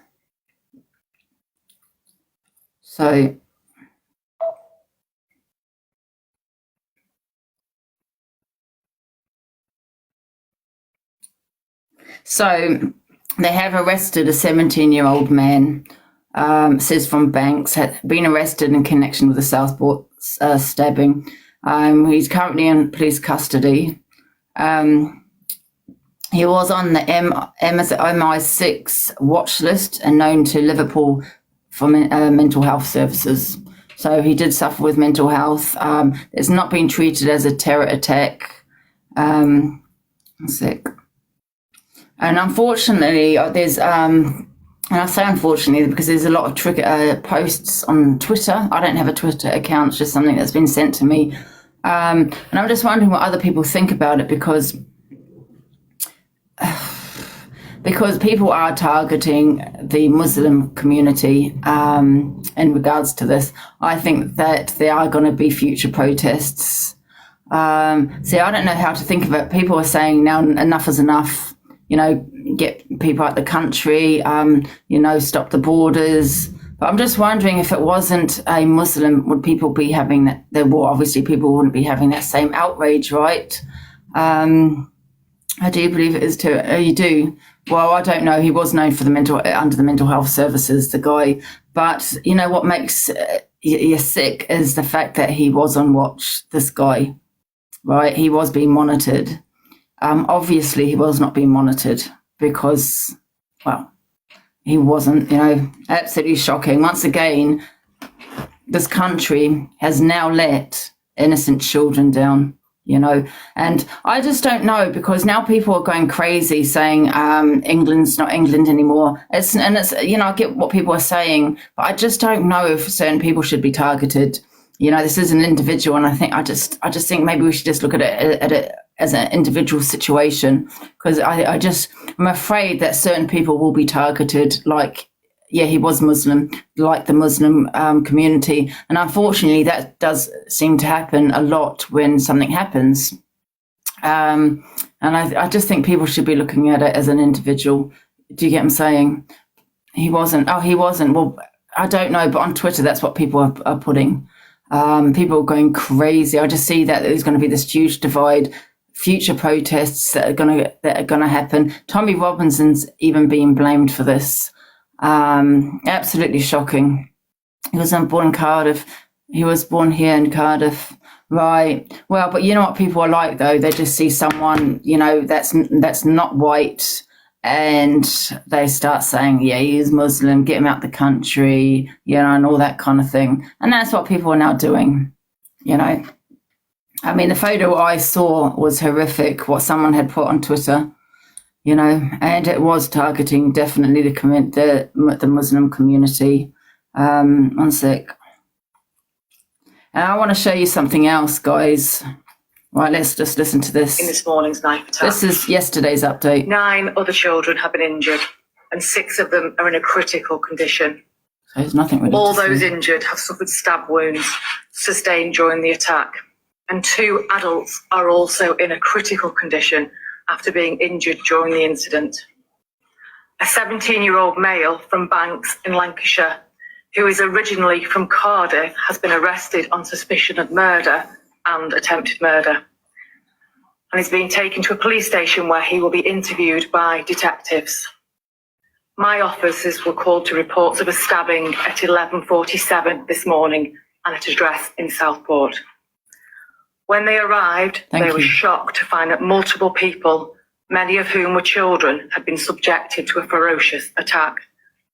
So they have arrested a 17-year-old man, says from Banks, had been arrested in connection with the Southport stabbing. He's currently in police custody. He was on the MI6 watch list and known to Liverpool for mental health services. So he did suffer with mental health. It's not been treated as a terror attack. One sec. And unfortunately, there's, and I say unfortunately because there's a lot of posts on Twitter. I don't have a Twitter account, it's just something that's been sent to me.
And I'm just wondering what other people think about it, because people are targeting the Muslim community in regards to this. I think that there are going to be future protests. See, I don't know how to think of it. People are saying now enough is enough. You know, get people out the country. You know, stop the borders. But I'm just wondering, if it wasn't a Muslim, would people be having that? Well, obviously, people wouldn't be having that same outrage, right? I do believe it is too. You do. Well, I don't know. He was known for under the mental health services, the guy. But you know what makes you sick is the fact that he was on watch. This guy, right? He was being monitored. Obviously, he was not being monitored because, well, he wasn't. You know, absolutely shocking. Once again, this country has now let innocent children down. You know, and I just don't know, because now people are going crazy saying England's not England anymore. It's you know, I get what people are saying, but I just don't know if certain people should be targeted. You know, this is an individual, and I just think maybe we should just look at it as an individual situation, because I'm afraid that certain people will be targeted, like. Yeah, he was Muslim, like the Muslim community. And unfortunately, that does seem to happen a lot when something happens. And I just think people should be looking at it as an individual. Do you get what I'm saying? He wasn't. Oh, he wasn't. Well, I don't know. But on Twitter, that's what people are putting. People are going crazy. I just see that there's going to be this huge divide. Future protests that are going to happen. Tommy Robinson's even being blamed for this. Absolutely shocking. He was born in Cardiff. He was born here in Cardiff. Right. Well, but you know what people are like, though? They just see someone, you know, that's not white, and they start saying, yeah, he's Muslim, get him out the country, you know, and all that kind of thing. And that's what people are now doing, you know. I mean, the photo I saw was horrific, what someone had put on Twitter. You know, and it was targeting definitely the Muslim community. One sec. And I want to show you something else, guys. Right, let's just listen to this.
In this morning's knife attack.
This is yesterday's update.
9 other children have been injured, and 6 of them are in a critical condition.
So there's nothing really
All
to
those
see.
injured have suffered stab wounds sustained during the attack, and 2 adults are also in a critical condition after being injured during the incident. A 17-year-old male from Banks in Lancashire, who is originally from Cardiff, has been arrested on suspicion of murder and attempted murder, and is being taken to a police station where he will be interviewed by detectives. My officers were called to reports of a stabbing at 11:47 this morning and at an address in Southport. When they arrived, they were shocked to find that multiple people, many of whom were children, had been subjected to a ferocious attack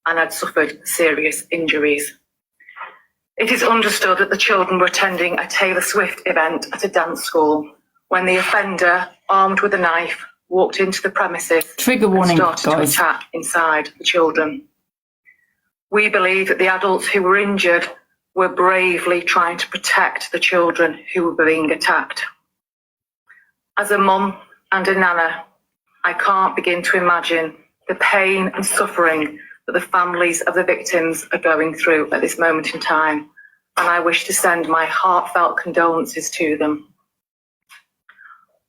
and had suffered serious injuries. It is understood that the children were attending a Taylor Swift event at a dance school when the offender, armed with a knife, walked into the premises
Trigger warning,
and started
guys.
to attack inside the children. We believe that the adults who were injured were bravely trying to protect the children who were being attacked. As a mum and a nana, I can't begin to imagine the pain and suffering that the families of the victims are going through at this moment in time, and I wish to send my heartfelt condolences to them.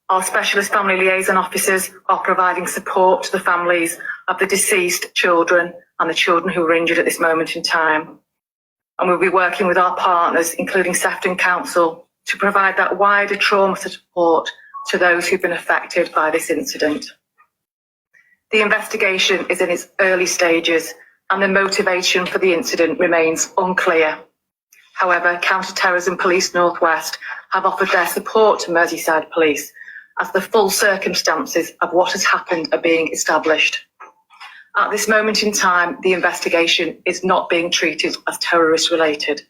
Our specialist family liaison officers are providing support to the families of the deceased children and the children who were injured at this moment in time. And we'll be working with our partners, including Sefton Council, to provide that wider trauma support to those who've been affected by this incident. The investigation is in its early stages and the motivation for the incident remains unclear. However, Counter-Terrorism Police North West have offered their support to Merseyside Police as the full circumstances of what has happened are being established. At this moment in time, the investigation is not being treated as terrorist related.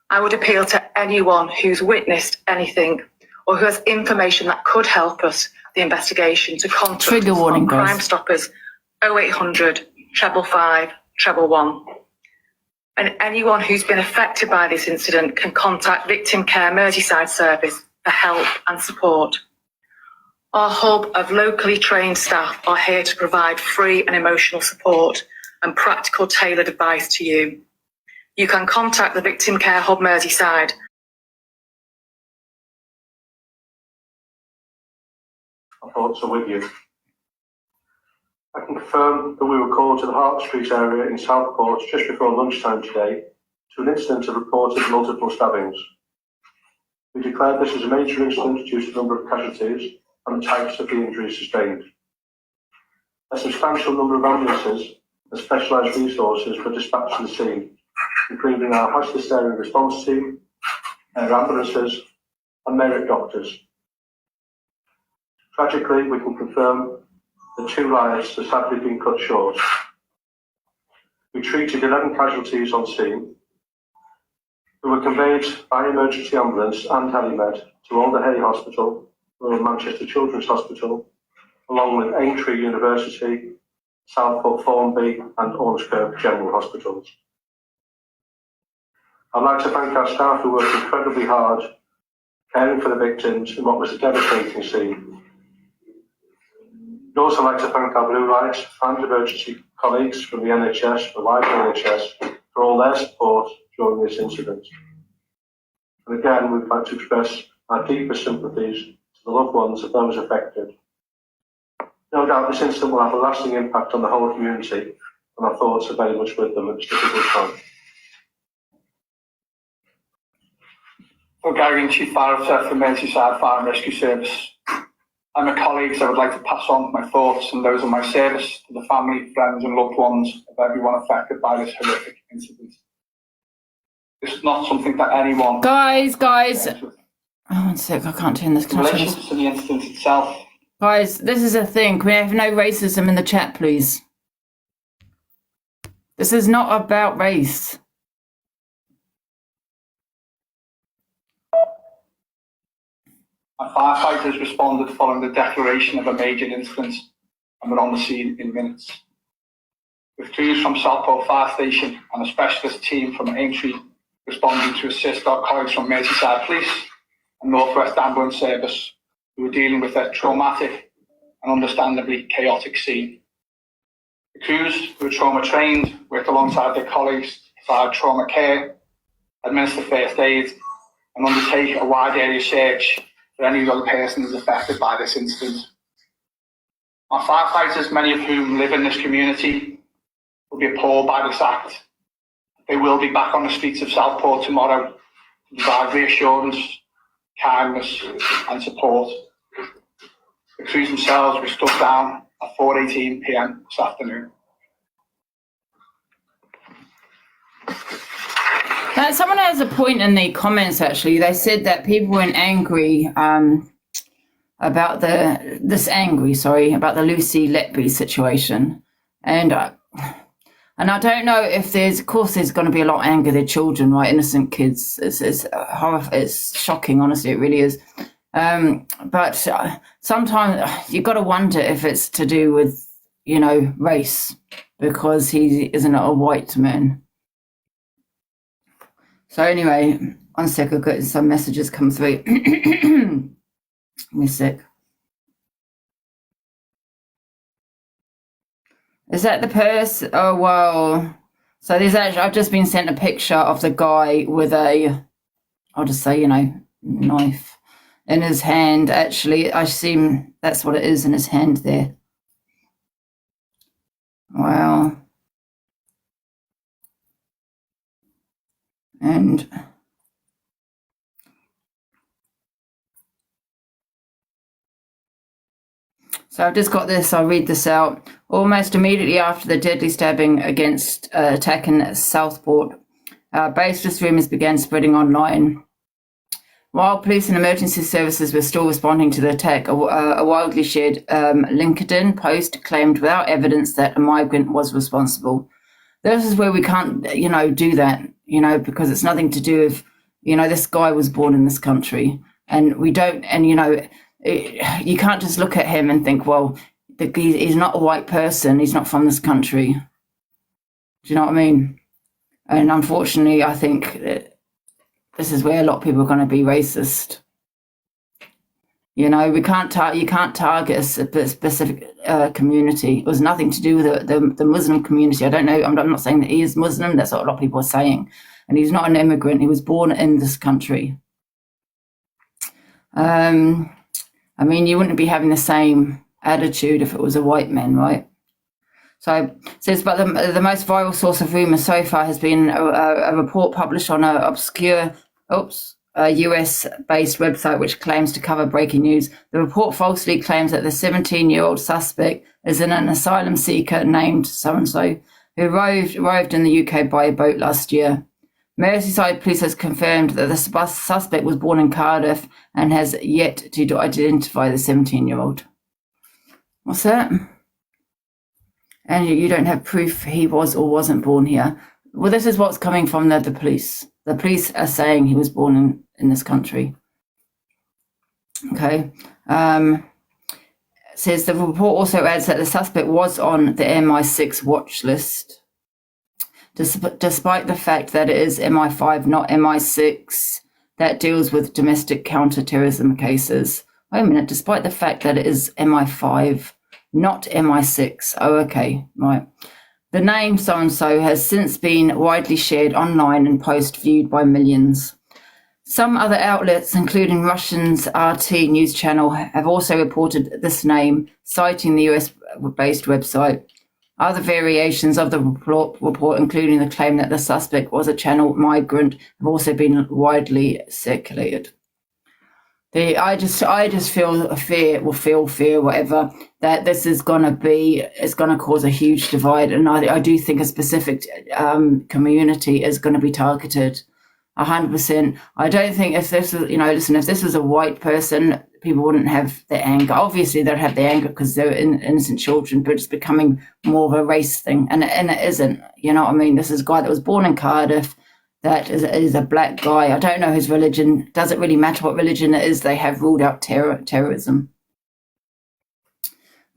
I would appeal to anyone who's witnessed anything or who has information that could help us, the investigation, to contact
Trigger warning, guys.
Crime Stoppers 0800 555 111.
and anyone who's been affected by this incident can contact Victim Care Merseyside Service for help and support. Our hub of locally trained staff are here to provide free and emotional support and practical tailored advice to you. You can contact the Victim Care Hub Merseyside.
Our thoughts are with you. I can confirm that we were called to the Hart Street area in Southport just before lunchtime today to an incident of reported multiple stabbings. We declared this as a major incident due to the number of casualties and the types of the injuries sustained. A substantial number of ambulances and specialised resources were dispatched to the scene, including our hazardous area response team, air ambulances and merit doctors. Tragically, we can confirm that 2 lives have sadly been cut short. We treated 11 casualties on scene, who were conveyed by emergency ambulance and helimed to Alder Hay Hospital, Royal Manchester Children's Hospital, along with Aintree University, Southport Formby and Ormskirk General Hospitals. I'd like to thank our staff who worked incredibly hard caring for the victims in what was a devastating scene. I'd also like to thank our Blue Light and emergency colleagues from the NHS, the wider NHS, for all their support during this incident. And again, we'd like to express our deepest sympathies to the loved ones of those affected. No doubt this incident will have a lasting impact on the whole community, and our thoughts are very much with them at this difficult time.
Gary, Chief Fire Officer for Merseyside Fire and Rescue Service. And my colleagues, I would like to pass on my thoughts and those of my service to the family, friends and loved ones of everyone affected by this horrific incident. This is not something that anyone...
Guys. Oh, one sec, I can't turn this.
In relation to the incident itself...
Guys, this is a thing. Can we have no racism in the chat, please? This is not about race.
Our firefighters responded following the declaration of a major incident and were on the scene in minutes. With crews from Southport Fire Station and a specialist team from Aintree responding to assist our colleagues from Merseyside Police and North West Ambulance Service, who were dealing with a traumatic and understandably chaotic scene. The crews, who were trauma trained, worked alongside their colleagues to provide trauma care, administer first aid, and undertake a wide area search for any other persons affected by this incident. Our firefighters, many of whom live in this community, will be appalled by this act. They will be back on the streets of Southport tomorrow to provide reassurance, kindness and support. The crews themselves were stood down at 4:18 p.m. this afternoon.
Now, someone has a point in the comments, actually. They said that people weren't angry about the Lucy Letby situation. And I don't know if there's going to be a lot of anger. Their children, right? Innocent kids. It's shocking, honestly. It really is. But sometimes you've got to wonder if it's to do with, race, because he isn't a white man. So anyway, one sec, I've got some messages come through. Give me a sec. Is that the purse? Oh, well. So there's actually, I've just been sent a picture of the guy with I'll just say, knife in his hand. Actually, I assume that's what it is in his hand there. Wow. And so I've just got this, I'll read this out. Almost immediately after the deadly stabbing against attack in Southport, baseless rumours began spreading online. While police and emergency services were still responding to the attack, a widely shared LinkedIn post claimed without evidence that a migrant was responsible. This is where we can't, do that, because it's nothing to do with, this guy was born in this country, and we don't, and, you can't just look at him and think, well, he's not a white person, he's not from this country. Do you know what I mean?
And unfortunately, I think that this is where a lot of people are going to be racist. You know, you can't target a specific community. It was nothing to do with the Muslim community. I don't know. I'm not saying that he is Muslim. That's what a lot of people are saying. And he's not an immigrant. He was born in this country. I mean, you wouldn't be having the same attitude if it was a white man, right? So it says, but the most viral source of rumour so far has been a report published on an obscure, US-based website which claims to cover breaking news. The report falsely claims that the 17-year-old suspect is an asylum seeker named so-and-so who arrived in the UK by boat last year. Merseyside police has confirmed that the suspect was born in Cardiff and has yet to identify the 17-year-old. What's that? And you don't have proof he was or wasn't born here. Well, this is what's coming from the police. The police are saying he was born in this country. Okay. Says the report also adds that the suspect was on the MI6 watch list, despite the fact that it is MI5, not MI6, that deals with domestic counter-terrorism cases. Wait a minute, despite the fact that it is MI5, not MI6. Oh, okay, right. The name so-and-so has since been widely shared online and post viewed by millions. Some other outlets, including Russian's RT news channel, have also reported this name, citing the US-based website. Other variations of the report, including the claim that the suspect was a channel migrant, have also been widely circulated. I just feel fear, whatever, that this is going to cause a huge divide. And I do think a specific community is going to be targeted 100%. I don't think if this was, if this was a white person, people wouldn't have the anger. Obviously, they'd have the anger because they're innocent children, but it's becoming more of a race thing. And it isn't, you know what I mean? This is a guy that was born in Cardiff. That is a black guy. I don't know his religion. Does it really matter what religion it is? They have ruled out terrorism.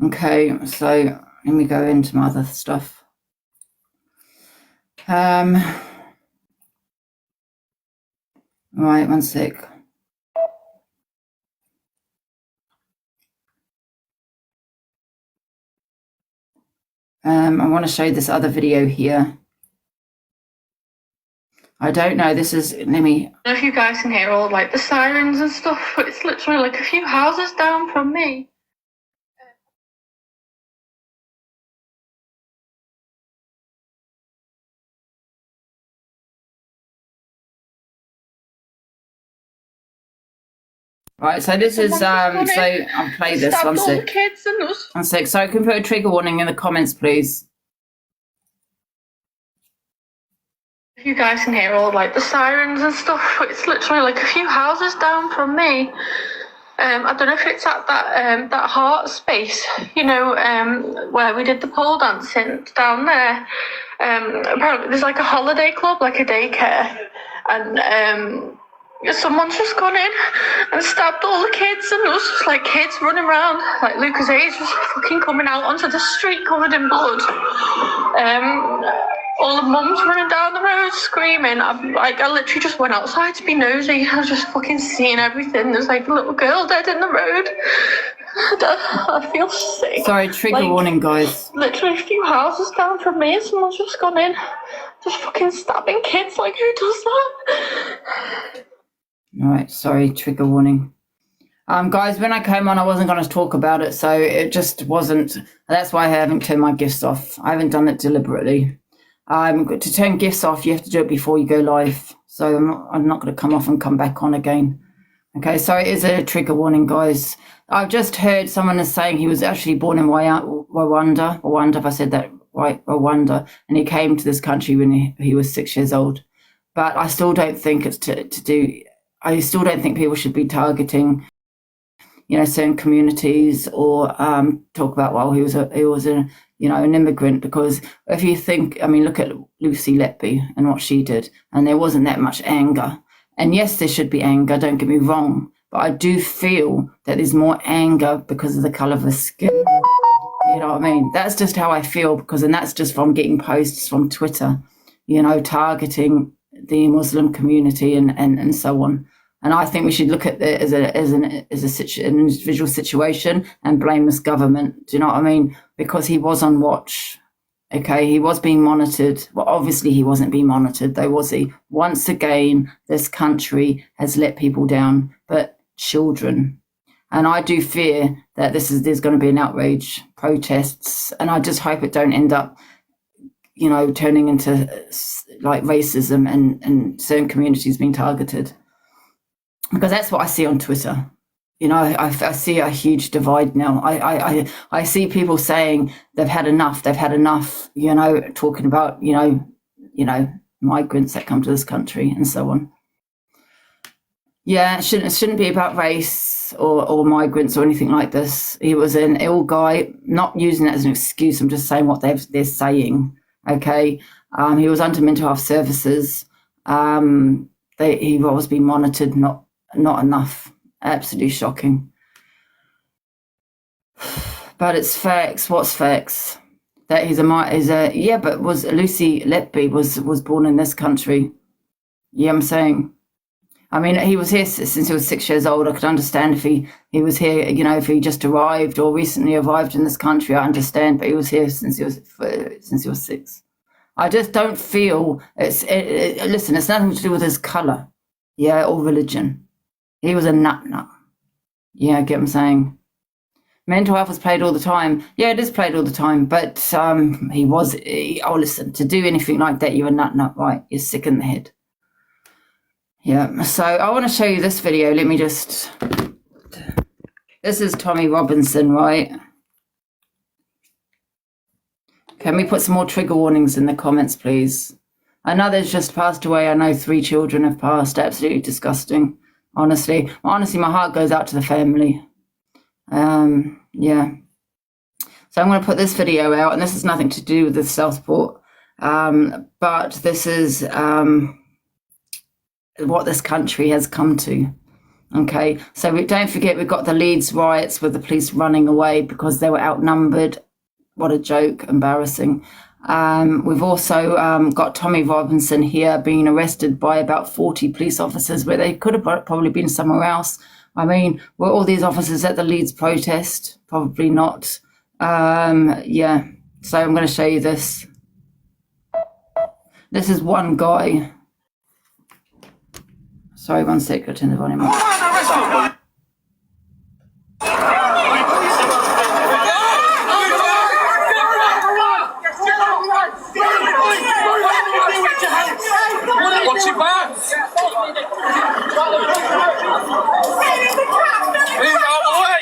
Okay, so let me go into my other stuff. Right, one sec. I want to show you this other video here. I don't know, this is, let me...
I don't know if you guys can hear all like the sirens and stuff, but it's literally like a few houses down from me.
Right, so this is, so I'll play this, one sec.
Kids and us.
One sec, so I can put a trigger warning in the comments, please.
If you guys can hear all like the sirens and stuff, but it's literally like a few houses down from me. I don't know if it's at that heart space, where we did the pole dancing down there. Apparently there's like a holiday club, like a daycare, and someone's just gone in and stabbed all the kids and us, like kids running around, like Lucas age was fucking coming out onto the street covered in blood. All the mums running down the road screaming. I literally just went outside to be nosy. I was just fucking seeing everything. There's like a little girl dead in the road. I feel sick.
Sorry, trigger warning, guys.
Literally a few houses down from me and someone's just gone in, just fucking stabbing kids. Like, who does that?
All right, sorry, trigger warning. Guys, when I came on, I wasn't going to talk about it, so it just wasn't. That's why I haven't turned my gifts off. I haven't done it deliberately. To turn gifts off, you have to do it before you go live. So I'm not going to come off and come back on again. Okay, so it is a trigger warning, guys. I've just heard someone is saying he was actually born in Rwanda, if I said that right, Rwanda, and he came to this country when he was 6 years old. But I still don't think it's I still don't think people should be targeting, certain communities or talk about, well, he was an immigrant, because if you think, look at Lucy Letby and what she did, and there wasn't that much anger. And yes, there should be anger, don't get me wrong, but I do feel that there's more anger because of the colour of her skin. You know what I mean? That's just how I feel, and that's just from getting posts from Twitter. you know, targeting the Muslim community and so on. And I think we should look at it as an individual situation and blame this government. Do you know what I mean? Because he was on watch. Okay, he was being monitored. Well, obviously he wasn't being monitored, though, was he? Once again, this country has let people down, but children. And I do fear that there's going to be an outrage, protests, and I just hope it don't end up, you know, turning into like racism and certain communities being targeted. Because that's what I see on Twitter. You know, I see a huge divide now. I see people saying they've had enough, you know, talking about, you know, migrants that come to this country and so on. Yeah, it shouldn't be about race or migrants or anything like this. He was an ill guy, not using it as an excuse. I'm just saying what they're saying. Okay. He was under mental health services. He was being monitored, not enough. Absolutely shocking. But it's facts. What's facts? That but was Lucy Letby was born in this country. Yeah, I'm saying. I mean, he was here since he was 6 years old. I could understand if he was here, you know, if he just arrived or recently arrived in this country, I understand. But he was here since he was 6. I just don't feel listen, it's nothing to do with his colour, yeah, or religion. He was a nut. Yeah, get what I'm saying? Mental health was played all the time. Yeah, it is played all the time. But listen, to do anything like that, you're a nut, right? You're sick in the head. Yeah, so I want to show you this video. Let me just... This is Tommy Robinson, right? Can we put some more trigger warnings in the comments, please? Another's just passed away. I know 3 children have passed. Absolutely disgusting. Honestly, my heart goes out to the family. Yeah. So I'm going to put this video out, and this has nothing to do with the Southport, but this is what this country has come to. Okay, so don't forget we've got the Leeds riots with the police running away because they were outnumbered. What a joke, embarrassing. We've also got Tommy Robinson here being arrested by about 40 police officers where they could have probably been somewhere else. I mean, were all these officers at the Leeds protest? Probably not. Yeah, so I'm going to show you this. This is one guy. Sorry, one sec, I'll turn the volume up.
What's your back? Leave it out of the way.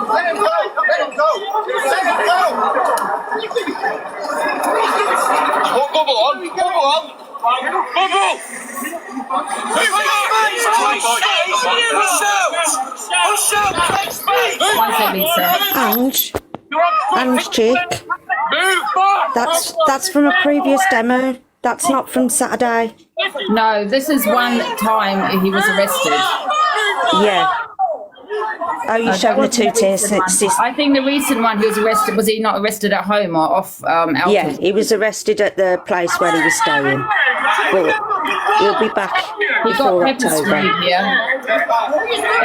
Let him go. Let him go. Let him go. Oh, bubble on. Bubble on. Bubble.
Ange chick. That's from a previous demo. That's not from Saturday.
No, this is one time he was arrested.
Yeah. Oh, you showed the 2 tiers.
I think the recent one he was arrested, was he not arrested at home or off?
Yeah, he was arrested at the place where he was staying. But he'll be back before October.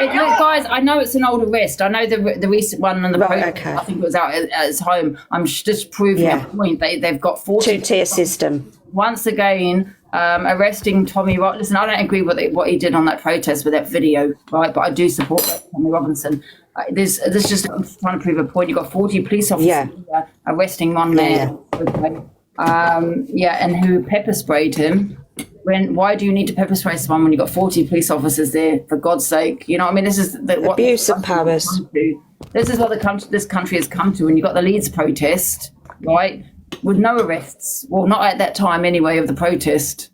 Look, guys, I know it's an old arrest. I know the recent one on the
okay.
I think it was out at his home. I'm just proving a point. They've got 40
2-tier system.
Once again, arresting Tommy Robinson. Listen, I don't agree with what he did on that protest with that video, right? But I do support that, Tommy Robinson. This just I'm trying to prove a point. You've got 40 police officers arresting one man. And who pepper sprayed him. Why do you need to pepper spray someone when you've got 40 police officers there, for God's sake? You know what I mean? This is what
abuse of powers.
This is what this country has come to. When you've got the Leeds protest, right? With no arrests. Well, not at that time anyway of the protest.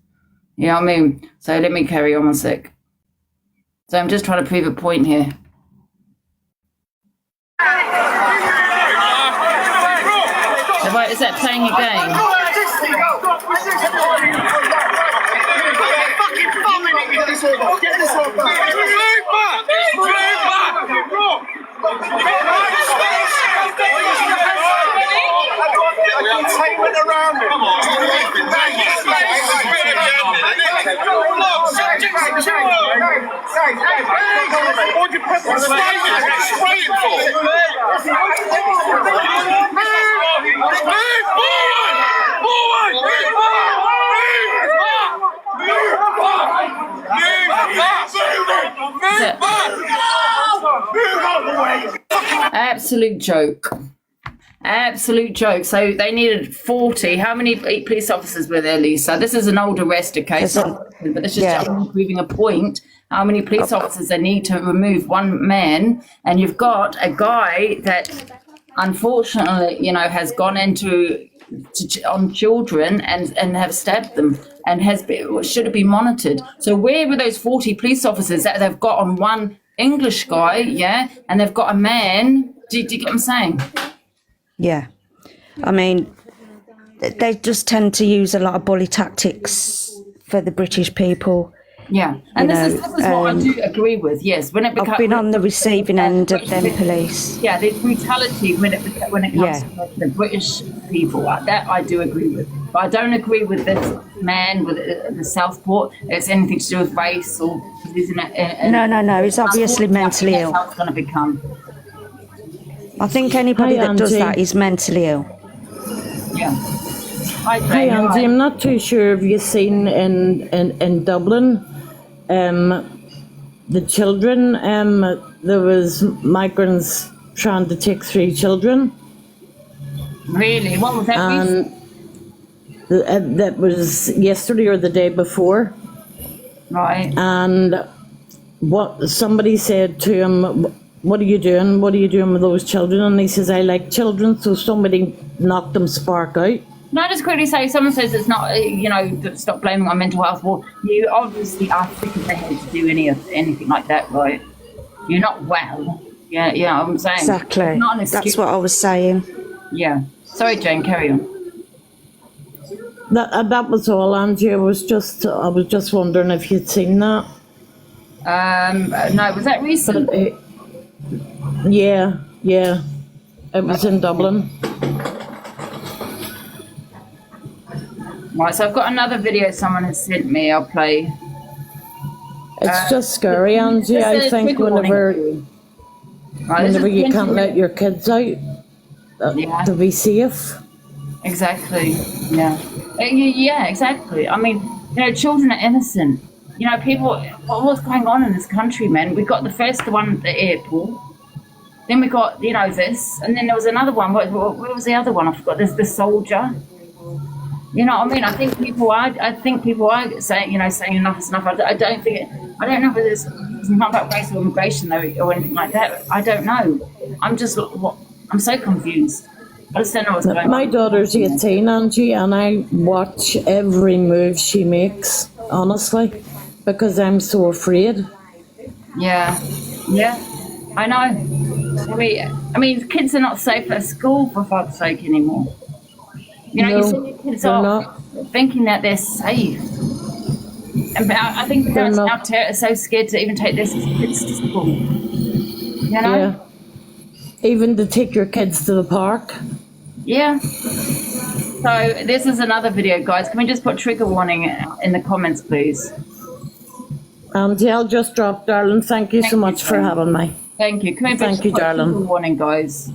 You know what I mean? So let me carry on 1 sec. So I'm just trying to prove a point here. Is that playing a game?
Containment around him.
Absolute joke. Absolute joke. So they needed 40. How many police officers were there, Lisa? This is an old arrest, okay? But it's just proving a point. How many police officers they need to remove one man, and you've got a guy that, unfortunately, you know, has gone on children and have stabbed them and should have been monitored. So where were those 40 police officers that they've got on one English guy, and they've got a man? Do you get what I'm saying?
Yeah. I mean, they just tend to use a lot of bully tactics for the British people.
Yeah, and this is what I do agree with. Yes, when it becomes,
I've been on the receiving end of them police.
Yeah, there's brutality when it comes to the British people. That I do agree with, but I don't agree with this man with the Southport. It's anything to do with race or isn't it?
No. He's obviously mentally ill.
That's how it's going to become.
I think anybody that does that is mentally ill.
Yeah.
Hi, Angie. I'm not too sure if you've seen in Dublin, the children, there was migrants trying to take 3 children.
Really? What was that?
And that was yesterday or the day before.
Right.
And what somebody said to him, what are you doing? What are you doing with those children? And he says, I like children. So somebody knocked him spark out.
Can I just quickly say, someone says it's not, stop blaming on mental health. Well, you obviously are sick of the head to do anything like that, right? You're not well. Yeah, you know what I'm saying?
Exactly.
Not an excuse.
That's what I was saying.
Yeah. Sorry, Jane, carry on.
That was all, Angie. I was just wondering if you'd seen that.
No, was that recent?
Yeah. It was in Dublin.
Right, so I've got another video someone has sent me. I'll play.
It's just scary, Angie. I think whenever you can't let your kids out, to be safe.
Exactly. Yeah. Yeah, exactly. I mean, children are innocent. People. What's going on in this country, man? We got the first one at the airport. Then we got, this, and then there was another one. What was the other one? I forgot. There's the soldier. You know what I mean? I think people are saying, saying enough is enough. I don't know whether it's not about race or immigration though, or anything like that. I don't know. I'm so confused. I just don't know what's going on.
My daughter's 18, Angie, and I watch every move she makes, honestly, because I'm so afraid.
Yeah, I know. I mean, kids are not safe at school, for fuck's sake, anymore. You send your kids off thinking that they're safe. And I think parents now are so scared to even take their kids to school.
Yeah. Even to take your kids to the park.
Yeah. So this is another video, guys. Can we just put trigger warning in the comments, please?
I'll just drop, darling. Thank you so much for having me.
Thank you. Can we
Thank you, darling.
Trigger warning, guys?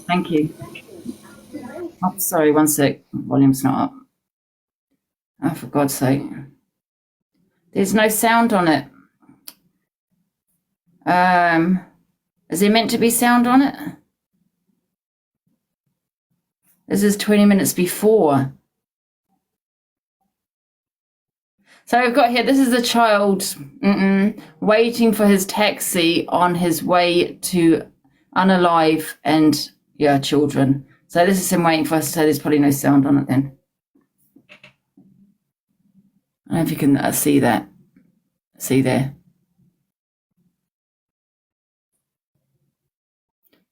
Thank you. Oh, sorry, one sec. Volume's not up. Oh, for God's sake. There's no sound on it. Is there meant to be sound on it? This is 20 minutes before. So I've got here, this is a child waiting for his taxi on his way to Unalive and children. So this is him waiting for us, so there's probably no sound on it then. I don't know if you can see that. See there.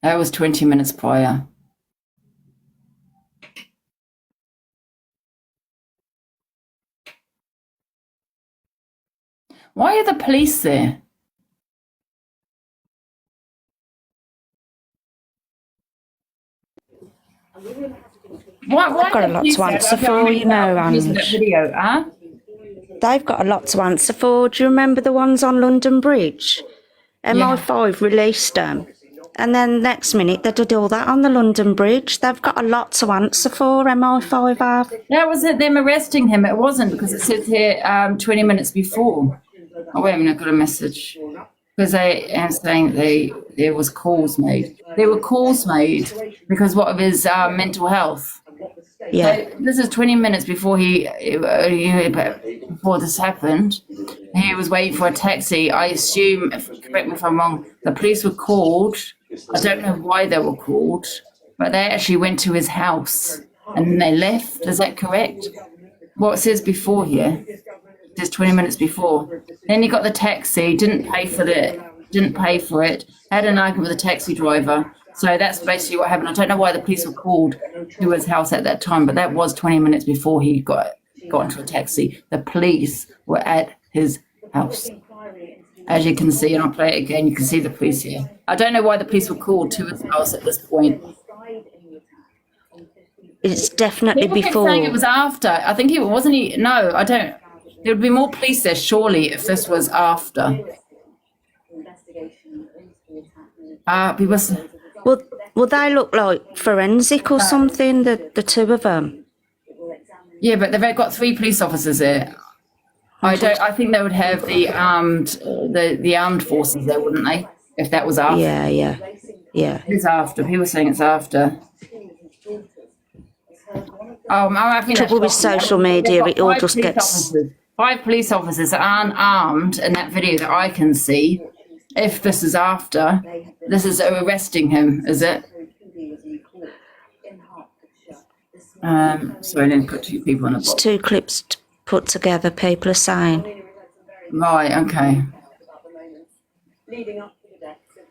That was 20 minutes prior. Why are the police there? Why
They've got a lot to answer for, you know,
using
and
that video, huh?
they've got a lot to answer for. Do you remember the ones on London Bridge? MI5 released them. And then next minute they did all that on the London Bridge. They've got a lot to answer for, MI5 have.
That was it, them arresting him. It wasn't, because it says here 20 minutes before. Oh, wait a minute, I got a message. Because they are saying there was calls made. There were calls made because what of his mental health.
Yeah.
So this is 20 minutes before before this happened. He was waiting for a taxi. I assume, correct me if I'm wrong, the police were called. I don't know why they were called, but they actually went to his house and then they left. Is that correct? What it says before here? It says 20 minutes before. Then he got the taxi, didn't pay for it, had an argument with the taxi driver. So that's basically what happened. I don't know why the police were called to his house at that time, but that was 20 minutes before he got into a taxi. The police were at his house. As you can see, and I'll play it again, you can see the police here. I don't know why the police were called to his house at this point.
It's definitely
People kept
before.
saying it was after. I think no, I don't. There would be more police there, surely, if this was after.
Will they look like forensic or something, the two of them?
Yeah, but they've got 3 police officers there. I think they would have the armed forces there, wouldn't they? If that was after.
Yeah.
It's after. People were saying it's after. I think
Trouble with social media, it all just gets.
5 police officers aren't armed in that video that I can see. If this is after, this is arresting him, is it? Sorry, I didn't put 2 people on a box.
It's 2 clips put together, people are saying.
Right, okay.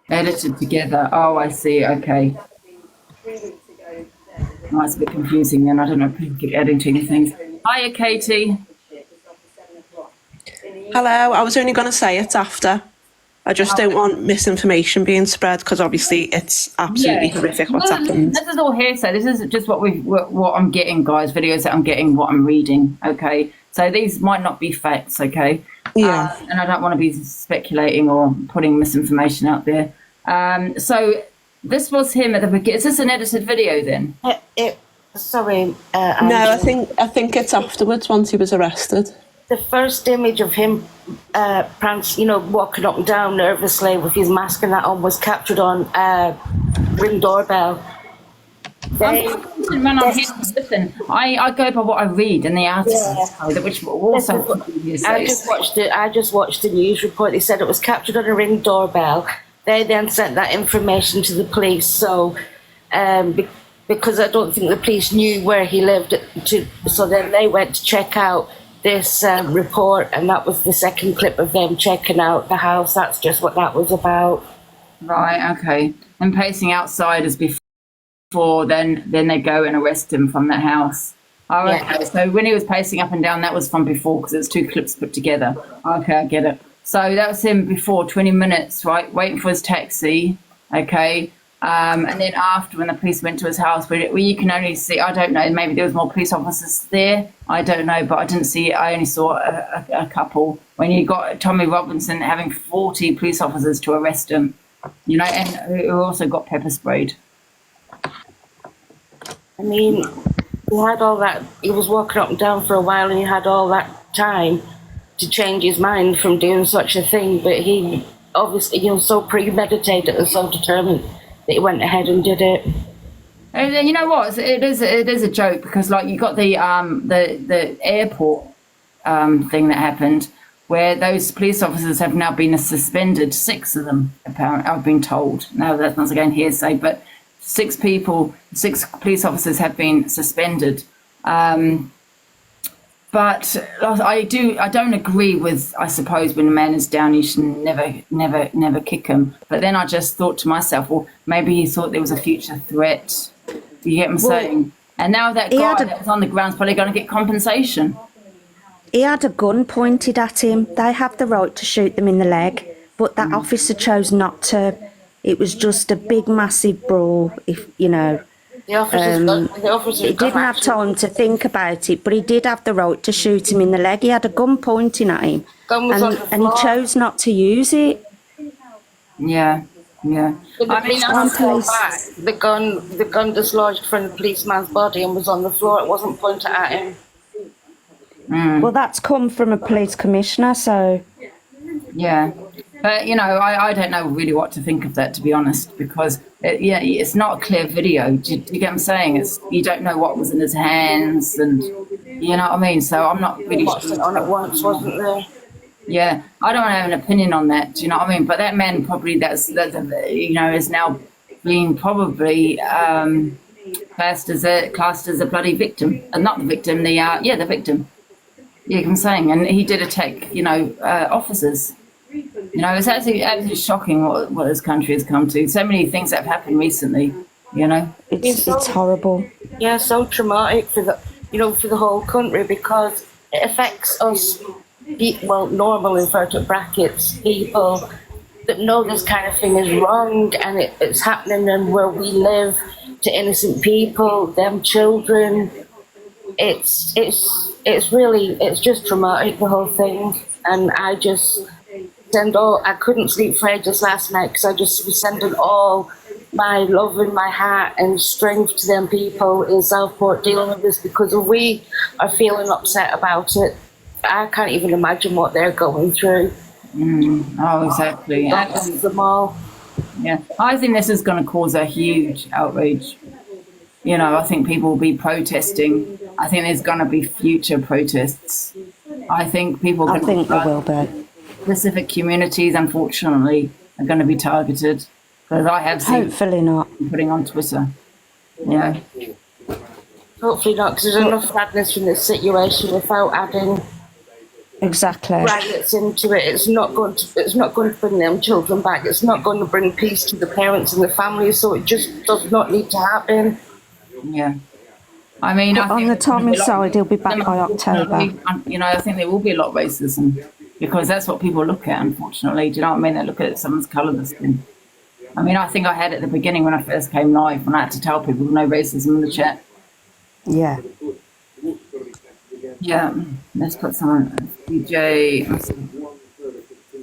Edited together. Oh, I see, okay. Oh, it's a bit confusing then. I don't know if people keep adding too many things. Hiya, Katie.
Hello, I was only going to say it's after. I just don't want misinformation being spread because obviously it's absolutely horrific what's happened.
This is all hearsay. This is just what I'm getting, guys. Videos that I'm getting, what I'm reading. Okay, so these might not be facts. Okay,
yeah,
and I don't want to be speculating or putting misinformation out there. So this was him at the beginning. Is this an edited video then?
Sorry.
No, I think it's afterwards once he was arrested.
The first image of him, walking up and down nervously with his mask and that on was captured on Ring Doorbell.
Listen, I go by what I read in the articles, which also.
I just watched the news report. They said it was captured on a Ring Doorbell. They then sent that information to the police. So, because I don't think the police knew where he lived, so then they went to check out this report, and that was the second clip of them checking out the house. That's just what that was about.
Right, okay. And pacing outside is before, then they go and arrest him from the house. Oh, okay. Yeah. So when he was pacing up and down, that was from before, because it's 2 clips put together. Okay, I get it. So that was him before, 20 minutes, right, waiting for his taxi, okay. And then after, when the police went to his house, where you can only see, I don't know, maybe there was more police officers there, I don't know, but I didn't see it. I only saw a couple. When you got Tommy Robinson having 40 police officers to arrest him, and who also got pepper sprayed.
I mean, he had all that, he was walking up and down for a while, and he had all that time to change his mind from doing such a thing, but he obviously, so premeditated and so determined that he went ahead and did it.
And you know what? It is a joke, because like you got the airport thing that happened, where those police officers have now been suspended. 6 of them, apparently, I've been told. Now that's not again hearsay, but 6 police officers have been suspended. But I don't agree with, I suppose, when a man is down, you should never kick him. But then I just thought to myself, well, maybe he thought there was a future threat. You get what I'm saying? And now that guy that was on the ground is probably going to get compensation.
He had a gun pointed at him. They have the right to shoot them in the leg, but that officer chose not to. It was just a big, massive brawl, The officers
He didn't have time to think about it, but he did have the right to shoot him in the leg. He had a gun pointing at him, and he chose not to use it.
Yeah, yeah.
But the gun dislodged from the policeman's body and was on the floor. It wasn't pointed at him.
Well, that's come from a police commissioner, so...
Yeah. But, you know, I don't know really what to think of that, to be honest, because, it's not a clear video. Do you get what I'm saying? You don't know what was in his hands, and you know what I mean? So I'm not really sure.
On it once, wasn't there?
Yeah, I don't have an opinion on that, do you know what I mean? But that man probably, that's is now being probably classed as a bloody victim. Not the victim, the victim. Yeah, I'm saying. And he did attack, officers. You know, it's absolutely shocking what this country has come to. So many things that have happened recently, you know.
It's horrible.
Yeah, so traumatic for the whole country, because it affects us, normal inverted brackets, people that know this kind of thing is wrong, and it's happening in where we live to innocent people, them children. It's just traumatic, the whole thing, and I couldn't sleep for ages last night because I just was sending all my love and my heart and strength to them people in Southport dealing with this, because if we are feeling upset about it, I can't even imagine what they're going through.
Oh, exactly.
Them all.
Yeah, I think this is going to cause a huge outrage. You know, I think people will be protesting. I think there's going to be future protests. I think there
will be.
Specific communities, unfortunately, are going to be targeted, because I have seen.
Hopefully not.
Putting on Twitter. Yeah.
Hopefully not, because there's enough sadness in this situation without adding riots into it. It's not going to bring them children back. It's not going to bring peace to the parents and the families. So it just does not need to happen.
Yeah. I mean,
on the Tommy side, he'll be back by October.
You know, I think there will be a lot of racism, because that's what people look at, unfortunately. Do you know what I mean? They look at someone's colour of the skin. I mean, I think I had it at the beginning when I first came live, when I had to tell people no racism in the chat.
Yeah.
Yeah. Let's put someone, DJ.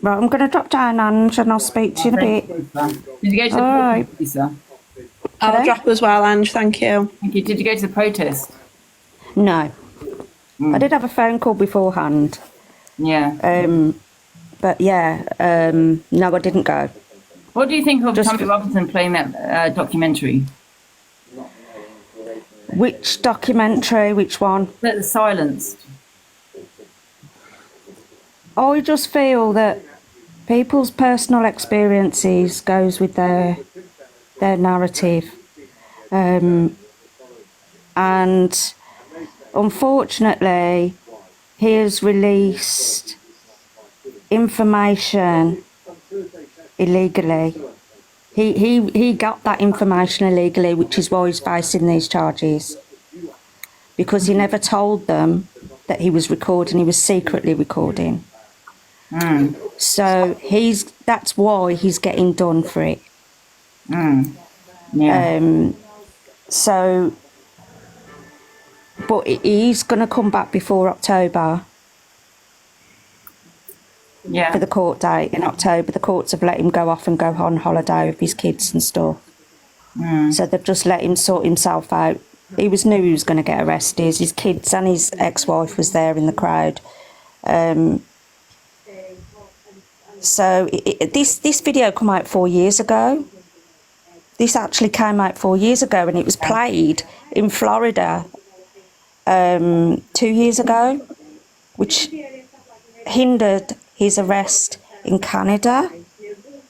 Right, I'm going to drop down, Ange, and I'll speak to you in a bit.
Did you go to the protest, Lisa?
I'll drop as well, Ange. Thank you.
Thank you. Did you go to the protest?
No. I did have a phone call beforehand.
Yeah.
But yeah, no, I didn't go.
What do you think of Tommy Robinson playing that documentary?
Which documentary? Which one?
The Silenced.
I just feel that people's personal experiences goes with their narrative, and unfortunately, he has released information illegally. He got that information illegally, which is why he's facing these charges, because he never told them that he was recording. He was secretly recording. So that's why he's getting done for it.
Yeah.
So, but he's going to come back before October.
Yeah.
For the court date in October. The courts have let him go off and go on holiday with his kids and stuff. So they've just let him sort himself out. He knew he was going to get arrested. His kids and his ex-wife was there in the crowd. So this video came out 4 years ago. This actually came out 4 years ago, and it was played in Florida 2 years ago, which hindered his arrest in Canada,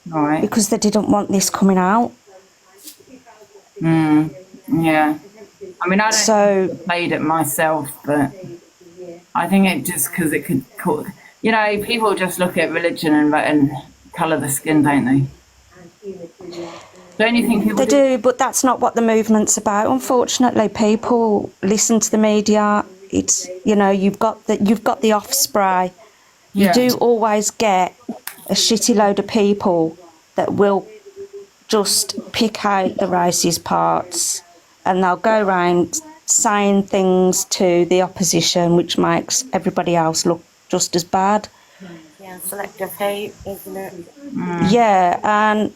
right?
Because they didn't want this coming out.
Yeah. I mean, I don't played it myself, but I think it just because it could, people just look at religion and colour of the skin, don't they? Don't you think people
do? But that's not what the movement's about. Unfortunately, people listen to the media. It's you've got the offspray. You do always get a shitty load of people that will just pick out the racist parts and they'll go around saying things to the opposition which makes everybody else look just as bad.
Yeah, selective hate, isn't it?
Yeah, and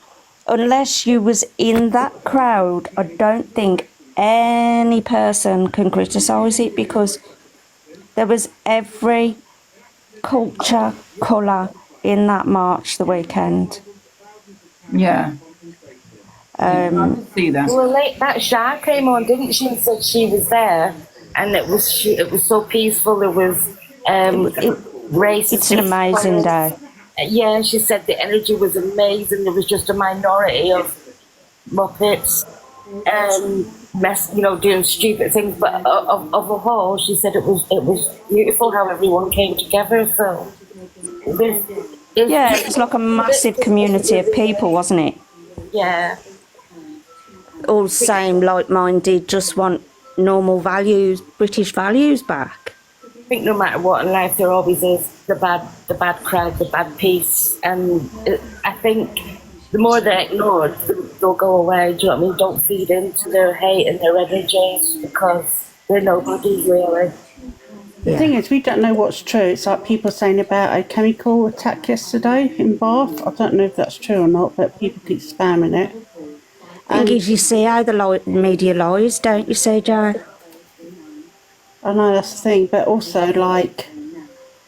unless you was in that crowd, I don't think any person can criticise it, because there was every culture, colour in that march the weekend.
Yeah. I can see that.
Well, like, that Shah came on, didn't she? And said she was there, and it was so peaceful. There was racist.
It's an amazing day.
Yeah, she said the energy was amazing. There was just a minority of Muppets, doing stupid things. But of a whole, she said it was beautiful how everyone came together. So
yeah, it's like a massive community of people, wasn't it?
Yeah.
All same, like-minded, just want normal values, British values back.
I think no matter what in life, there always is the bad crowd, the bad piece, and I think the more they're ignored, they'll go away. Do you know what I mean? Don't feed into their hate and their energies, because they're nobody really.
The thing is, we don't know what's true. It's like people saying about a chemical attack yesterday in Bath. I don't know if that's true or not, but people keep spamming it.
And you see how the media lies, don't you, CJ?
I know, that's the thing, but also, like,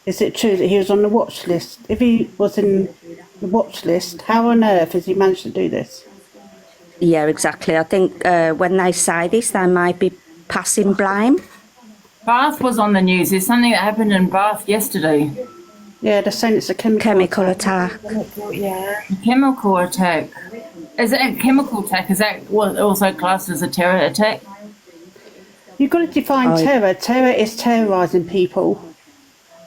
is it true that he was on the watch list? If he was in the watch list, how on earth has he managed to do this?
Yeah, exactly. I think when they say this, they might be passing blame.
Bath was on the news. There's something that happened in Bath yesterday.
Yeah, they're saying it's a
chemical attack.
Yeah.
Chemical attack. Is it a chemical attack? Is that also classed as a terror attack?
You've got to define terror. Terror is terrorising people.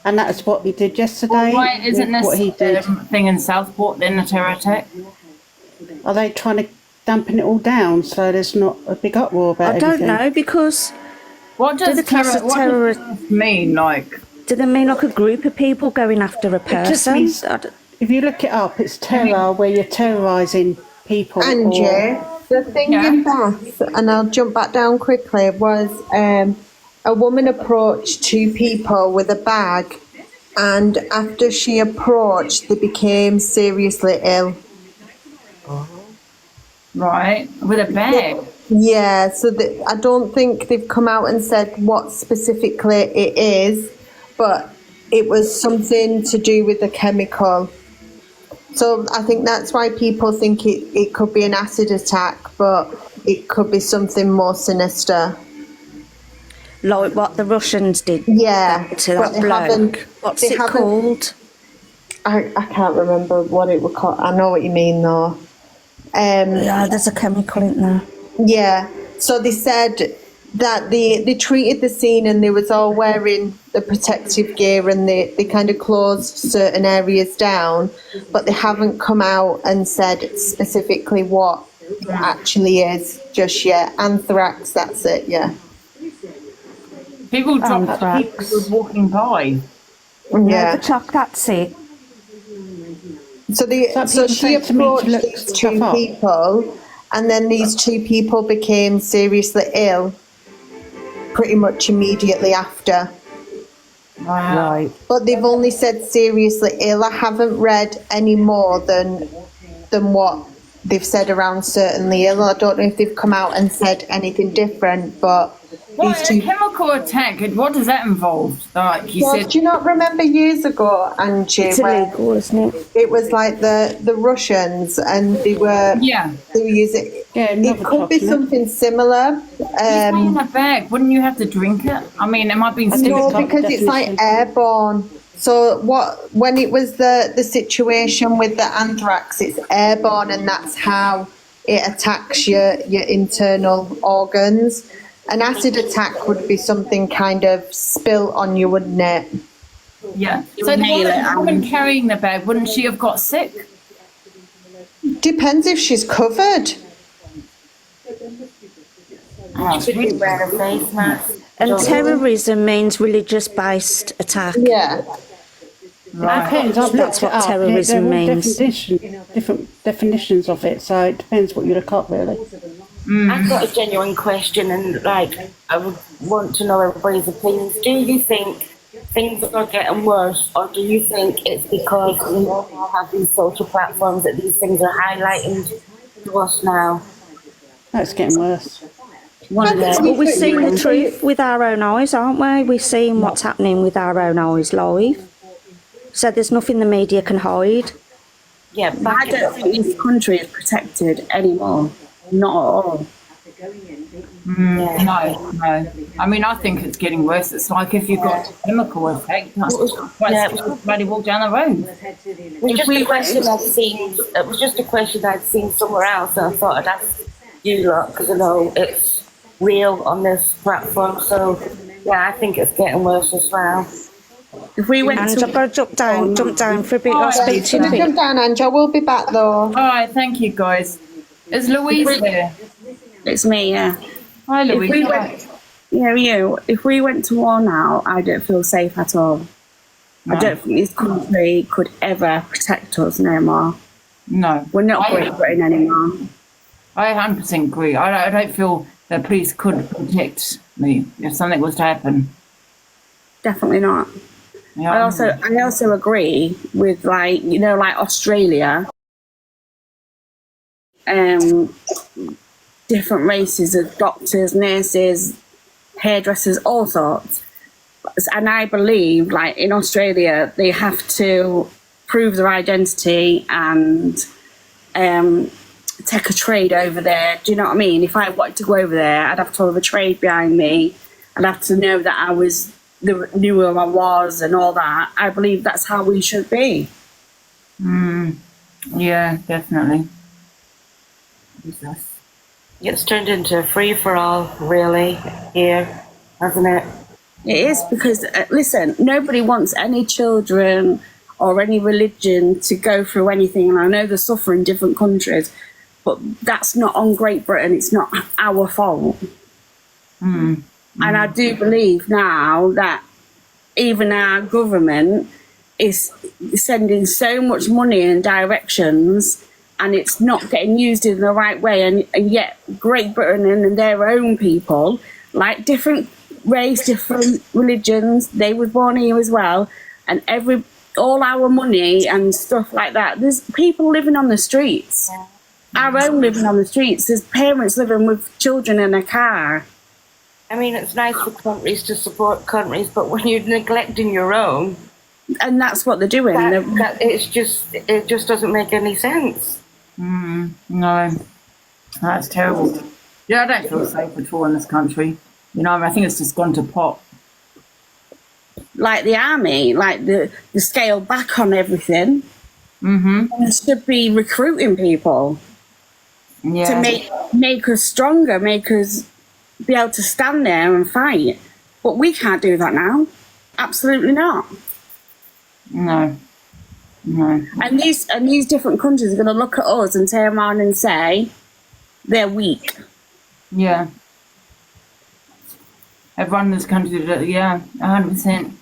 And that's what he did yesterday.
Well, why isn't this
what he did.
Thing in Southport then a terror attack?
Are they trying to dampen it all down so there's not a big uproar about
I
everything?
don't know, because
what does terror mean? Like,
do they mean like a group of people going after a person?
It just means, if you look it up, it's terror where you're terrorising people.
Angie, the thing in Bath, and I'll jump back down quickly, was a woman approached two people with a bag, and after she approached, they became seriously ill.
Right, with a bag.
Yeah, so I don't think they've come out and said what specifically it is, but it was something to do with the chemical. So I think that's why people think it could be an acid attack, but it could be something more sinister.
Like what the Russians did to
but
that bloke. What's it called?
I can't remember what it was called. I know what you mean though.
Yeah, there's a chemical in there.
Yeah, so they said that they treated the scene and they was all wearing the protective gear and they kind of closed certain areas down, but they haven't come out and said specifically what it actually is just yet. Anthrax, that's it, yeah.
People was walking by.
Yeah.
That's it.
So she approached these two people, and then these two people became seriously ill pretty much immediately after.
Wow.
Right.
But they've only said seriously ill. I haven't read any more than what they've said around certainly ill. I don't know if they've come out and said anything different, but
what a chemical attack? What does that involve? Like you said,
do you not remember years ago, Angie?
It's illegal, isn't it?
It was like the Russians, and they were using.
Yeah,
it could be something similar.
In a bag, wouldn't you have to drink it? I mean, it might be
no, because it's like airborne. So when it was the situation with the anthrax, it's airborne, and that's how it attacks your internal organs. An acid attack would be something kind of spill on you, wouldn't it?
Yeah. So the woman carrying the bag, wouldn't she have got sick?
Depends if she's covered.
And terrorism means religious-based attack.
Yeah.
Right.
That's what terrorism means.
Different definitions of it, so it depends what you look up, really.
I've got a genuine question, and like I would want to know everybody's opinions. Do you think things are getting worse, or do you think it's because we all have these social platforms that these things are highlighting to us now?
No, it's getting worse.
But we're seeing the truth with our own eyes, aren't we? We're seeing what's happening with our own eyes live. So there's nothing the media can hide.
Yeah,
but I don't think this country is protected anymore. Not at all.
No. I mean, I think it's getting worse. It's like if you've got a chemical effect, bloody walk down the road.
It was just a question I'd seen somewhere else, and I thought I'd ask you lot because I know it's real on this platform. So yeah, I think it's getting worse as well.
If we went
Angie, I've got to jump down for a bit. I'll speak to you in a bit.
Jump down, Angie. I will be back though.
All right, thank you guys. Is Louise there?
It's me, yeah.
Hi, Louise.
If we went to war now, I don't feel safe at all.
No.
I don't think this country could ever protect us no more.
No.
We're not Great Britain anymore. I
100% agree. I don't feel the police could protect me if something was to happen.
Definitely not.
Yeah.
I also agree with like Australia. Different races of doctors, nurses, hairdressers, all sorts. And I believe, like in Australia, they have to prove their identity and take a trade over there. Do you know what I mean? If I wanted to go over there, I'd have to have a trade behind me. I'd have to know that I knew who I was and all that. I believe that's how we should be.
Yeah, definitely.
It's turned into a free-for-all, really, here, hasn't it?
It is, because, listen, nobody wants any children or any religion to go through anything, and I know they suffer in different countries, but that's not on Great Britain. It's not our fault. And I do believe now that even our government is sending so much money in directions and it's not getting used in the right way, and yet Great Britain and their own people, like different race, different religions, they were born here as well, and all our money and stuff like that, there's people living on the streets, our own living on the streets, there's parents living with children in a car.
I mean, it's nice for countries to support countries, but when you're neglecting your own,
and that's what they're doing,
it just doesn't make any sense.
No, that's terrible. Yeah, I don't feel safe at all in this country. I think it's just gone to pot.
Like the army, like the scale back on everything. And it should be recruiting people to make us stronger, make us be able to stand there and fight. But we can't do that now. Absolutely not.
No.
And these different countries are going to look at us and turn around and say they're weak.
Yeah. Everyone in this country, 100%.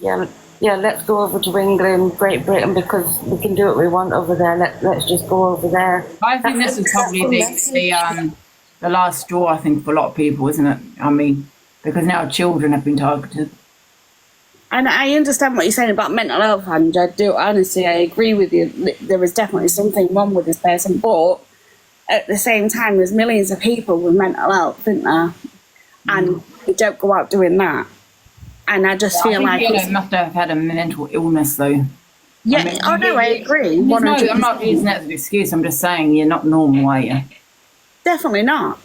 Yeah, let's go over to England, Great Britain, because we can do what we want over there. Let's just go over there.
I think this is probably the last straw, I think, for a lot of people, isn't it? I mean, because now children have been targeted.
And I understand what you're saying about mental health, and I do honestly, I agree with you. There is definitely something wrong with this person, but at the same time, there's millions of people with mental health, isn't there? And they don't go out doing that. And I just feel like
they must have had a mental illness, though.
Yeah, I agree.
No, I'm not using that as an excuse. I'm just saying you're not normal, are you?
Definitely not.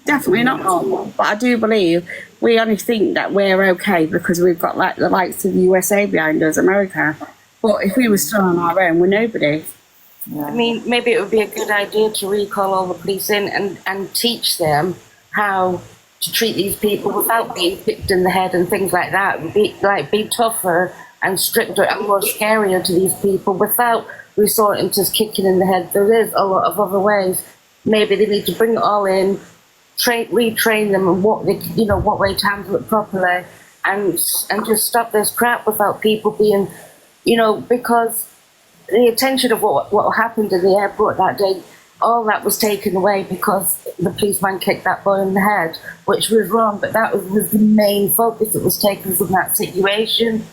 Definitely not normal. But I do believe we only think that we're okay because we've got like the likes of the USA behind us, America. But if we were still on our own, we're nobody.
Yeah. I mean, maybe it would be a good idea to recall all the police in and teach them how to treat these people without being kicked in the head and things like that. Be tougher and stricter and more scarier to these people without resorting to kicking in the head. There is a lot of other ways. Maybe they need to bring it all in, retrain them and what way to handle it properly, and just stop this crap without people being, because the attention of what happened in the airport that day, all that was taken away because the policeman kicked that boy in the head, which was wrong, but that was the main focus that was taken from that situation.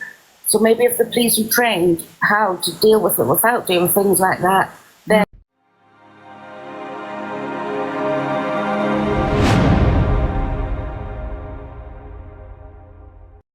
So maybe if the police were trained how to deal with it without doing things like that,